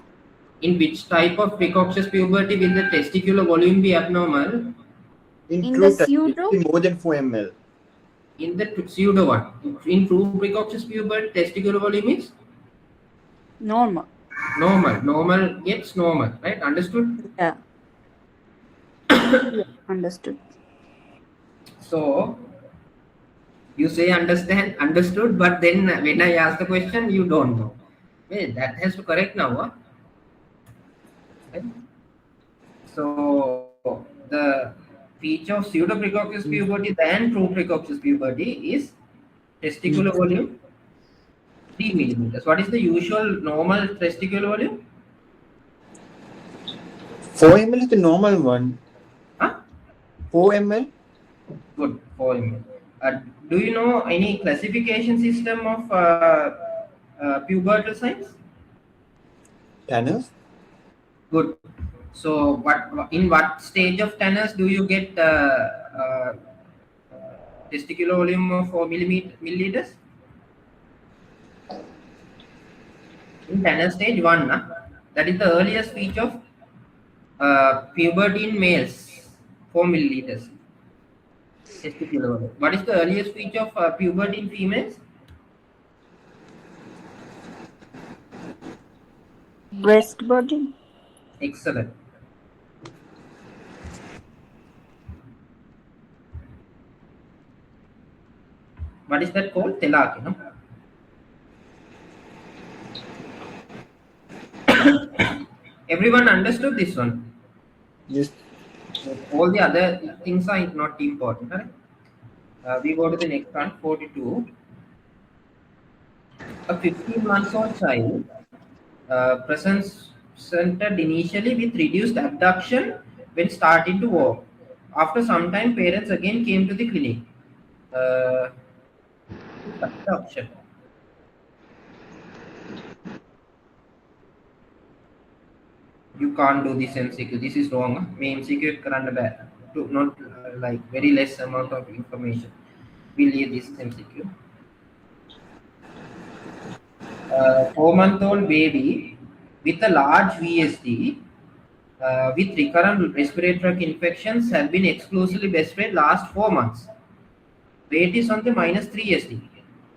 In which type of precocious puberty will the testicular volume be abnormal? In true the type, pseudo? it will be more than 4 ml. In the pseudo one. In true precocious puberty, testicular volume is Normal. normal. Normal gets normal, right? Understood? Yeah. Understood. So you say understood, but then when I ask the question, you don't know. Well, that has to correct now, huh? Right? So the feature of pseudo precocious puberty than true precocious puberty is testicular volume 3 millimeters. What is the usual normal testicular volume? 4 ml is the normal one. Huh? 4 ml? Good, 4 ml. Do you know any classification system of pubertal signs? Tanners? Good. So, in what stage of tanners do you get testicular volume of 4 milliliters? In tanner stage 1, that is the earliest feature of puberty in males, 4 milliliters. Testicular volume. What is the earliest feature of puberty in females? Breast burden. Excellent. What is that called? Telaki, no? Everyone understood this one? Yes. All the other things are not important, correct? We go to the next one, 42. A 15-month-old child presented initially with reduced abduction when starting to walk. After some time, parents again came to the clinic. Abduction. You can't do this MCQ. This is wrong. Me MCQ karanda bad. To not like very less amount of information. We leave this MCQ. 4-month-old baby with a large VSD with recurrent respiratory infections have been exclusively breastfed last 4 months. Weight is on the -3 SD.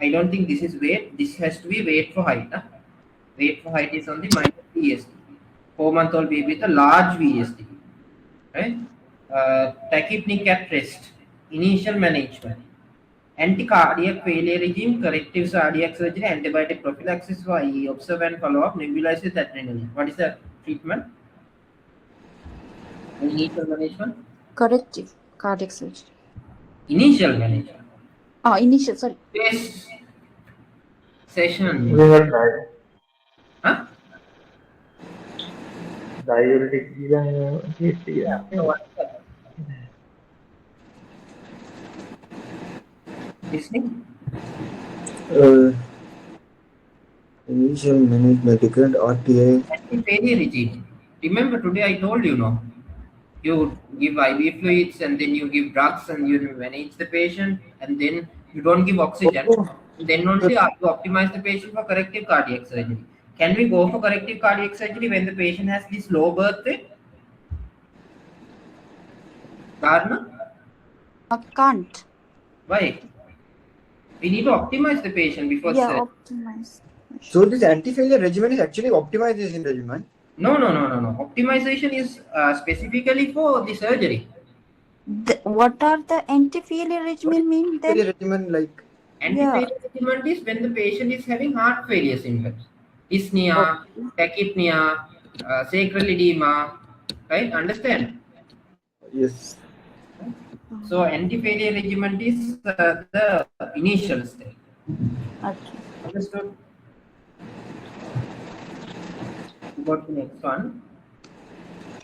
I don't think this is weight. This has to be weight for height. Huh? Weight for height is on the -3 SD. 4-month-old baby with a large VSD. Right? Tachypneic at rest. Initial management. Anti-cardiac failure regime, corrective cardiac surgery, antibiotic prophylaxis for IE, observe and follow up, nebulize with adrenaline. What is the treatment? Initial management? Corrective cardiac surgery. Initial management. Oh, initial, sorry. This session. Huh? Diuretic. Yeah. So what is that? Listening? Initial management, recurrent RTA. Anti-failure regime. Remember today I told you, no? You give IV fluids and then you give drugs and you manage the patient and then you don't give oxygen. Then only you optimize the patient for corrective cardiac surgery. Can we go for corrective cardiac surgery when the patient has this low birth rate? Karna? Can't. Why? We need to optimize the patient before surgery. Optimize. So this anti-failure regimen is actually optimization regimen. No. Optimization is specifically for the surgery. What are the anti-failure regimen mean then? Failure regimen like Anti-failure regimen is when the patient is having heart failure symptoms. Dyspnea, tachypnea, sacral edema, right? Understand? yes. So anti-failure regimen is the initial step. Okay. Understood? Go to the next one.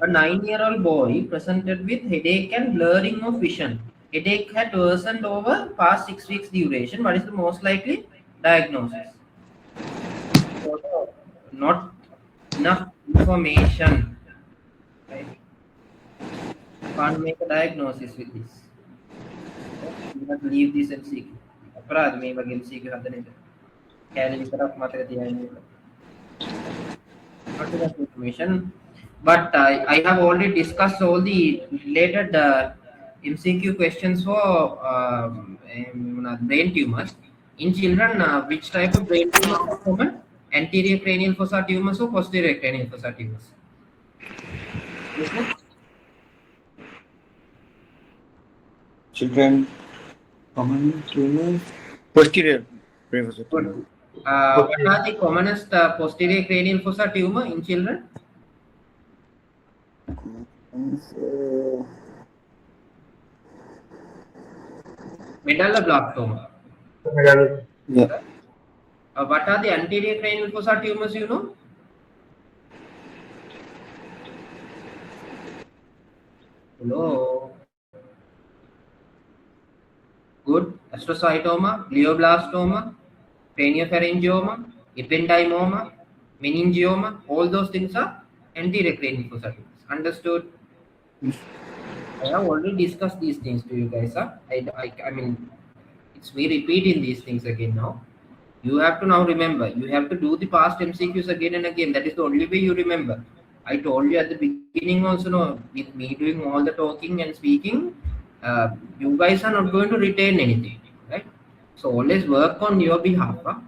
A 9-year-old boy presented with headache and blurring of vision. Headache had worsened over past 6 weeks duration. What is the most likely diagnosis? Not enough information. Right? Can't make a diagnosis with this. You have to leave this and seek. අපරාධ මේ වගේ MCQ හදන එක. කැලේ විතරක් මතක තියාගන්න එක. Not enough information. But I have already discussed all the related MCQ questions for brain tumors. In children, which type of brain tumors are common? Anterior cranial fossa tumors or posterior cranial fossa tumors? Children common tumors posterior brain fossa tumor. What are the commonest posterior cranial fossa tumor in children? Medulloblastima. Yeah. What are the anterior cranial fossa tumors, you know? Hello. Good. Astrocytoma, glioblastoma, craniopharyngioma, ependymoma, meningioma, all those things are anterior cranial fossa tumors. Understood? I have already discussed these things to you guys. Huh? I mean, it's me repeating these things again now. You have to now remember. You have to do the past MCQs again and again. That is the only way you remember. I told you at the beginning also, no, with me doing all the talking and speaking, you guys are not going to retain anything, right? So always work on your behalf, huh?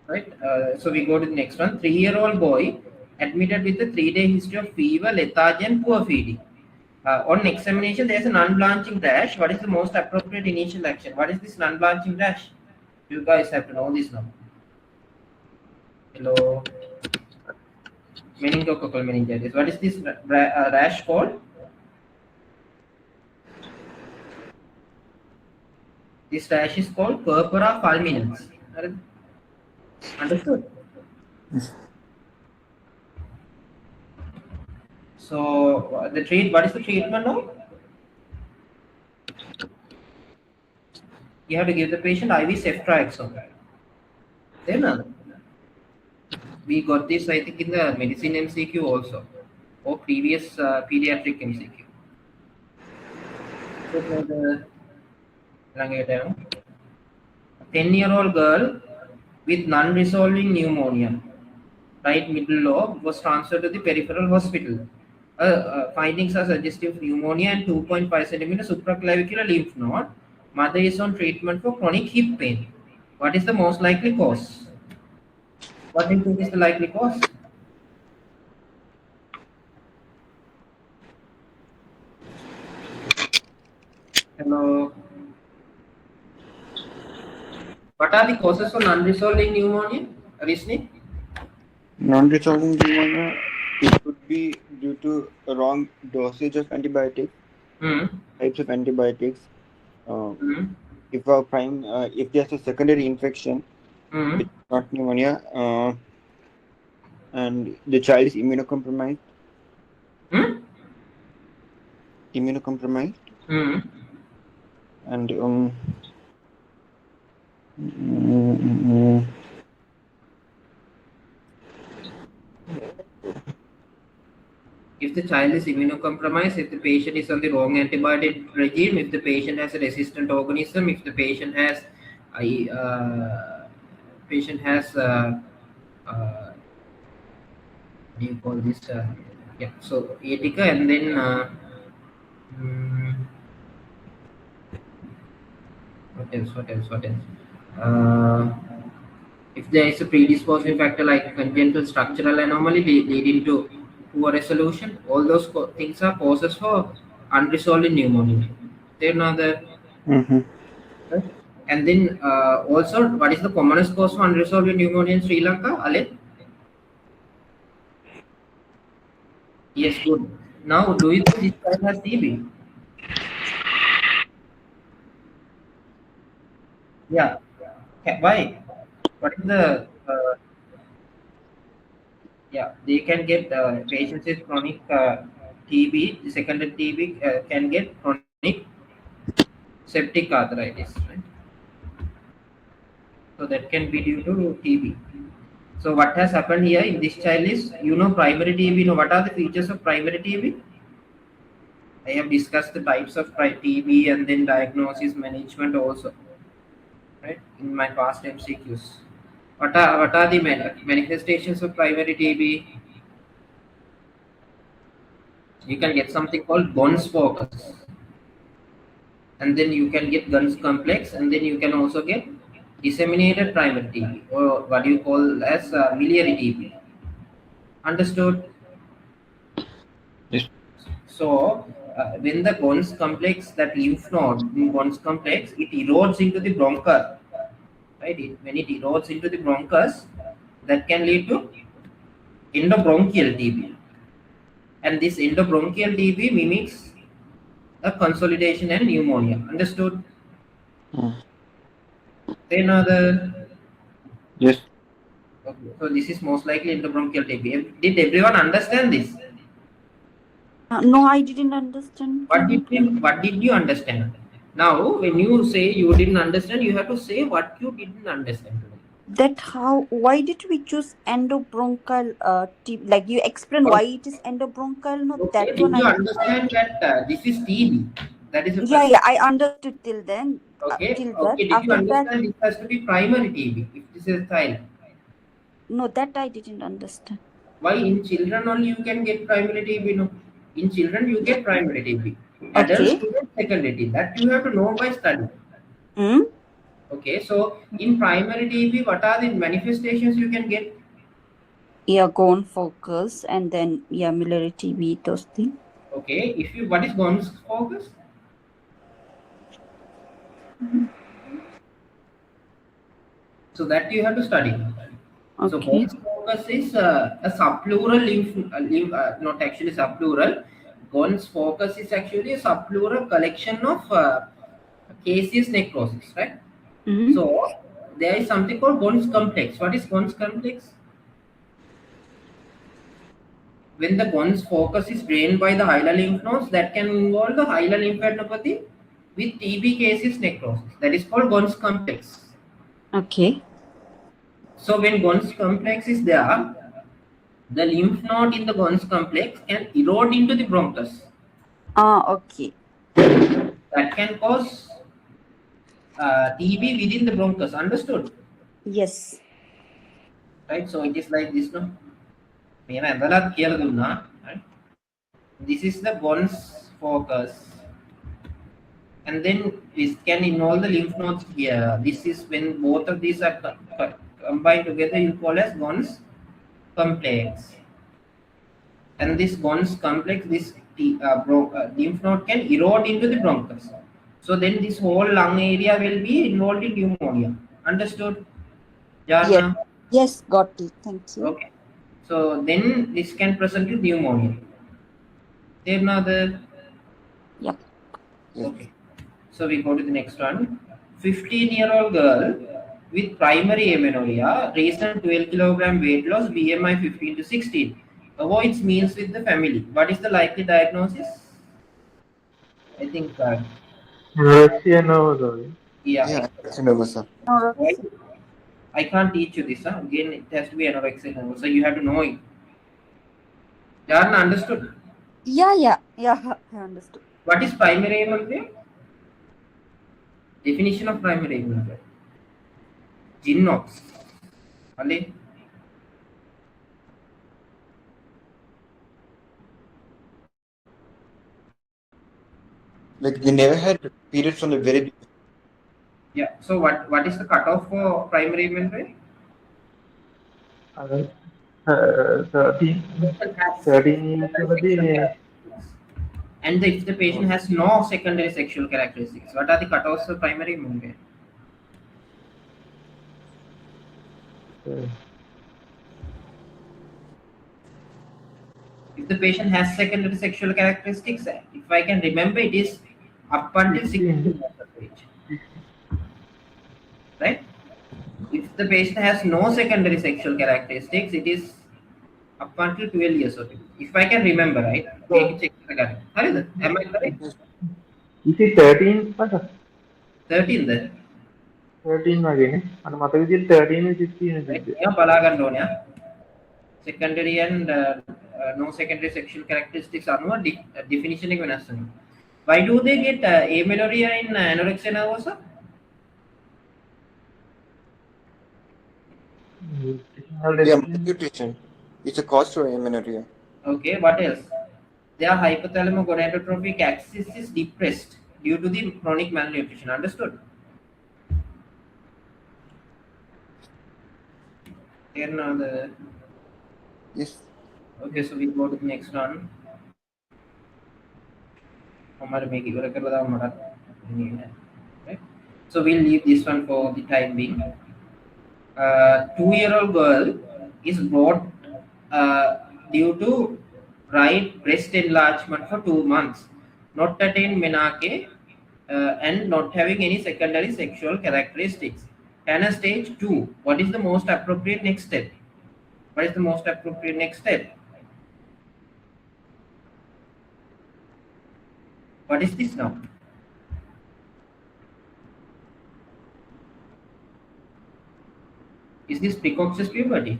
Right? So we go to the next one. 3-year-old boy admitted with a 3-day history of fever, lethargy, and poor feeding. On examination, there's a non-blanching rash. What is the most appropriate initial action? What is this non-blanching rash? You guys have to know this now. Hello. Meningococcal meningitis. What is this rash called? This rash is called purpura fulminans. Understood? So what is the treatment now? You have to give the patient IV ceftriaxone. Then we got this, I think, in the medicine MCQ also, or previous pediatric MCQ. So for the 10-year-old girl with non-resolving pneumonia, right middle lobe, was transferred to the peripheral hospital. Findings are suggestive pneumonia and 2.5 centimeter supraclavicular lymph node. Mother is on treatment for chronic hip pain. What is the most likely cause? What do you think is the likely cause? Hello. What are the causes of non-resolving pneumonia? Risni? Non-resolving pneumonia, it could be due to a wrong dosage of antibiotics, types of antibiotics. If there's a secondary infection, it's not pneumonia, and the child is immunocompromised. And if the child is immunocompromised, if the patient is on the wrong antibiotic regime, if the patient has a resistant organism, if the patient has what do you call this? So Atica, and then what else? If there is a predisposing factor like congenital structural anomaly leading to poor resolution, all those things are causes for unresolved pneumonia. Then and then also, what is the commonest cause for unresolved pneumonia in Sri Lanka? Ale? Yes, good. Now, do you think this child has TB? Yeah. Why? What is the they can get patients with chronic TB, the secondary TB can get chronic septic arthritis, right? So that can be due to TB. So what has happened here in this child is, primary TB. What are the features of primary TB? I have discussed the types of TB and then diagnosis management also, right, in my past MCQs. What are the manifestations of primary TB? You can get something called Gon's focus, and then you can get Gon's complex, and then you can also get disseminated primary TB, or what you call as miliary TB. Understood? Yes. So when the Gon's complex, that lymph node in Gon's complex, it erodes into the bronchus, right? When it erodes into the bronchus, that can lead to endobronchial TB. And this endobronchial TB mimics the consolidation and pneumonia. Understood? Then yes. Okay. So this is most likely endobronchial TB. Did everyone understand this? No, I didn't understand. What did you understand? Now, when you say you didn't understand, you have to say what you didn't understand. Why did we choose endobronchial TB? Like, you explain why it is endobronchial? No, okay. that Did one you I understand that this is TB? That is a yeah, I understood till then. Okay. Till Okay. that. Did you After understand that, this has to be primary TB if this is a child? no, that I didn't understand. Why in children only you can get primary TB? No, in children you get primary TB. Adult Okay. student secondary, that you have to know by study. Hmm. Okay, so in primary TB, what are the manifestations you can get? Yeah, gone focus and then yeah, miliary TB, those things. Okay, if you, what is Gon's focus? So that you have to study. So Okay. Gon's focus is a subpleural not actually subpleural. Gon's focus is actually a subpleural collection of caseous necrosis, right? Mm-hmm. So there is something called Gon's complex. What is Gon's complex? When the Gon's focus is drained by the hilar lymph nodes, that can involve the hilar lymphadenopathy with TB caseous necrosis. That is called Gon's complex. Okay. So when Gon's complex is there, the lymph node in the Gon's complex can erode into the bronchus. Okay. That can cause TB within the bronchus. Understood? Yes. Right? So it is like this, no? Right? This is the Gon's focus. And then this can involve the lymph nodes here. This is when both of these are combined together, you call as Gon's complex. And this Gon's complex, this lymph node can erode into the bronchus. So then this whole lung area will be involved in pneumonia. Understood? Jana? Yes, got it. Thank you. Okay. So then this can present with pneumonia. Another. Yep. Okay. So we go to the next one. 15-year-old girl with primary amenorrhea, recent 12 kilogram weight loss, BMI 15 to 16. Avoids meals with the family. What is the likely diagnosis? I think, Anorexia nervosa. yeah. Nervosa. Why? I can't teach you this. Huh? Again, it has to be anorexia nervosa. So you have to know it. Jarna, understood? Yeah, I understood. What is primary amenorrhea? Definition of primary amenorrhea. Ginox. Ali? Like they never had periods from the very beginning. Yeah. So what is the cutoff for primary amenorrhea? 13 years already. And if the patient has no secondary sexual characteristics, what are the cutoffs for primary amenorrhea? If the patient has secondary sexual characteristics, if I can remember, it is up until 16 years of age. Right? If the patient has no secondary sexual characteristics, it is up until 12 years of age. If I can remember, right? Check the correct. Am I correct? Is it 13? 13 then. 13 වගේනේ. අර මතක විදිහට 13 16 Right? සිද්ධ. Yeah, බලා ගන්න ඕනේ. Secondary and no secondary sexual characteristics are no definition එක වෙනස් වෙනවා. Why do they get amenorrhea in anorexia nervosa? Yeah, malnutrition. It's a cause for amenorrhea. Okay, what else? Their hypothalamo-gonadotrophic axis is depressed due to the chronic malnutrition. Understood? Here now the. Yes. Okay, so we go to the next one. Right? So we'll leave this one for the time being. 2-year-old girl is brought due to right breast enlargement for 2 months, not attain menarche, and not having any secondary sexual characteristics. Tanner stage 2. What is the most appropriate next step? What is the most appropriate next step? What is this now? Is this precocious puberty?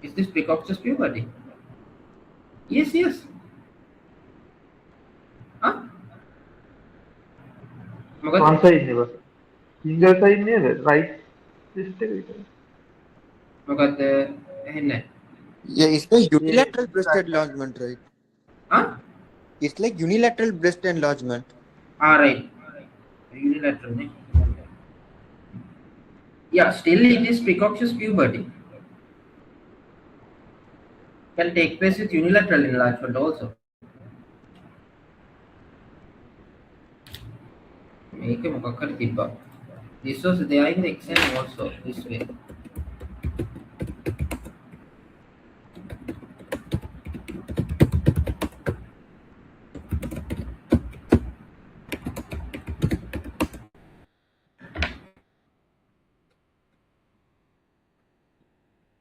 Is this precocious puberty? Yes, yes. Huh? One side never. Single side never. Right wrist එක විතරයි. මොකද එහෙන්නේ? Yeah, it's the unilateral breast enlargement, right? Huh? It's like unilateral breast enlargement. Right. Unilateral. Ne? Yeah, still it is precocious puberty. Can take place with unilateral enlargement also. Make a mokakkari tibba. This was there in the exam also this way.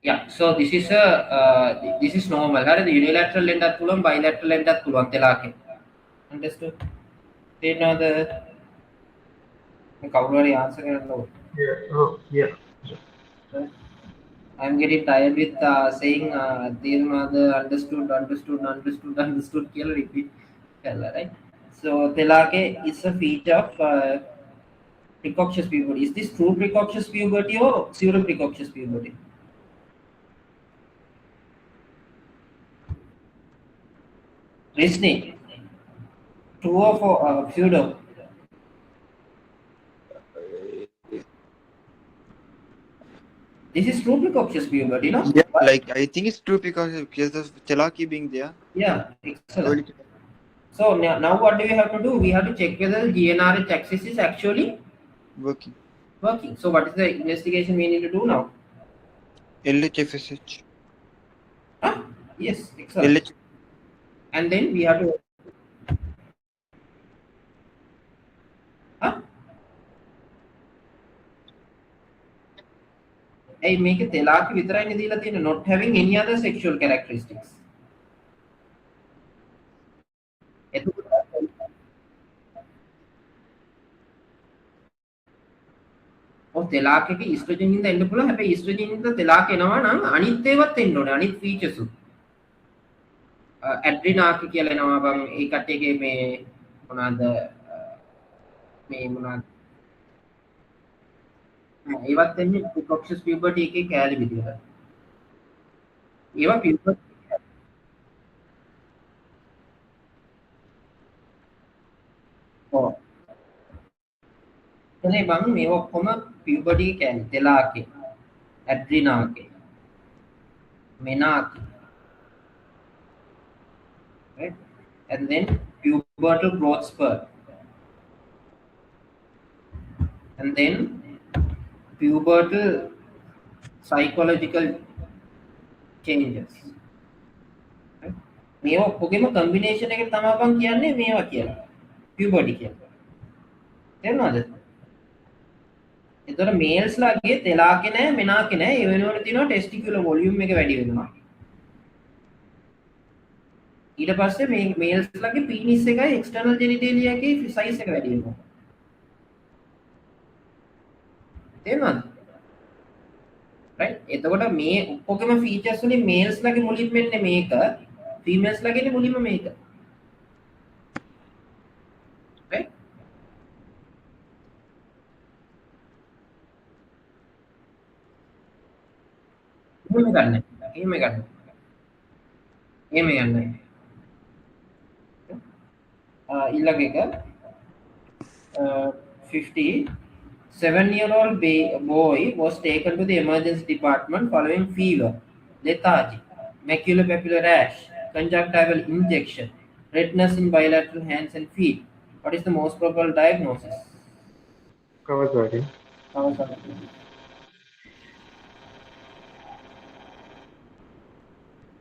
Yeah, so this is this is normal. How the unilateral end at pulum, bilateral end at pulum telake. Understood? They know the cover answer. Yeah. Oh, yeah. I'm getting tired with saying these mother understood. Kill repeat. Right? So telake is a feature of precocious puberty. Is this true precocious puberty or pseudo precocious puberty? Listening. True or pseudo? This is true precocious puberty, no? Yeah, like I think it's true because of Chalaki being there. Yeah, excellent. So now what do we have to do? We have to check whether the GnRH axis is actually working. So what is the investigation we need to do now? LHFSH. Yes, excellent. And then we have to I make a telaki vitarayne dila thiyena not having any other sexual characteristics. තෙලාක එක oestrogen ඉඳ එන්න පුළුවන්. හැබැයි oestrogen ඉඳ තෙලාක එනවා නම් අනිත් ඒවත් එන්න ඕනේ. අනිත් ෆීචර්ස් උත්. ඇඩ්‍රිනාක කියලා එනවා බං. ඒ කට්ටියගේ මේ මොනවාද මේ මොනවාද ඒවත් එන්නේ precocious puberty එකේ කෑලි විදියට. ඒවා puberty ඔව්. එතනේ බං මේවා ඔක්කොම puberty කෑලි. තෙලාකේ, ඇඩ්‍රිනාකේ, මෙනාකේ. Right? And then pubertal growth spurt. And then pubertal psychological changes. මේවා ඔක්කොගෙම combination එකට තමයි බං කියන්නේ මේවා කියලා. puberty කියලා. තේරුණාද? එතකොට මේල්ස් ලාගේ තෙලාකේ නැහැ මෙනාකේ නැහැ. ඒ වෙනුවට තියෙනවා testicular volume එක වැඩි වෙනවා. ඊට පස්සේ මේ මේල්ස් ලාගේ penis එකයි external genitalia එකේ size එක වැඩි වෙනවා. තේරුණාද? right එතකොට මේ ඔක්කොගේම features වලින් males ලාගේ මුලින්ම එන්නේ මේක females ලාගේ මුලින්ම මේක right එහෙම ගන්න ඊළඟ එක 57-year-old boy was taken to the emergency department following fever, lethargy, maculopapular rash, conjunctival injection, redness in bilateral hands and feet. What is the most probable diagnosis? Kawasaki.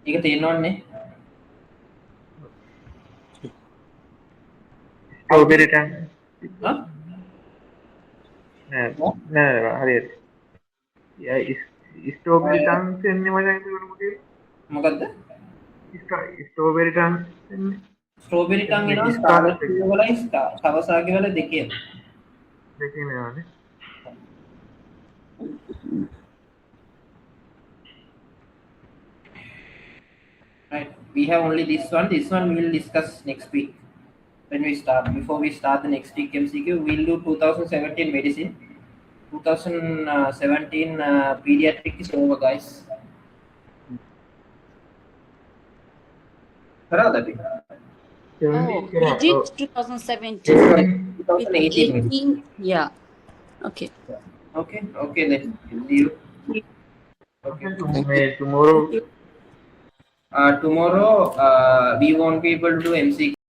ඒක තේරෙනවන්නේ? Strawberry tank. Huh? නෑ හරියට. Strawberry ටන්ක්ස් එන්නේ මම හිතන්නේ මොකද්ද? Strawberry ටන්ක්ස් එන්නේ. Strawberry ton එනවා Scarlett වලයි කවසාගේ වල දෙකේම. දෙකේම එනවානේ. Right. We have only this one. This one we will discuss next week when we start. Before we start the next week MCQ, we'll do 2017 medicine. 2017 pediatric is over, guys. Oh, we did 2017. 2018. 18, yeah. Okay. Okay, then see you. Okay. Thank you. Tomorrow Tomorrow we won't be able to do MC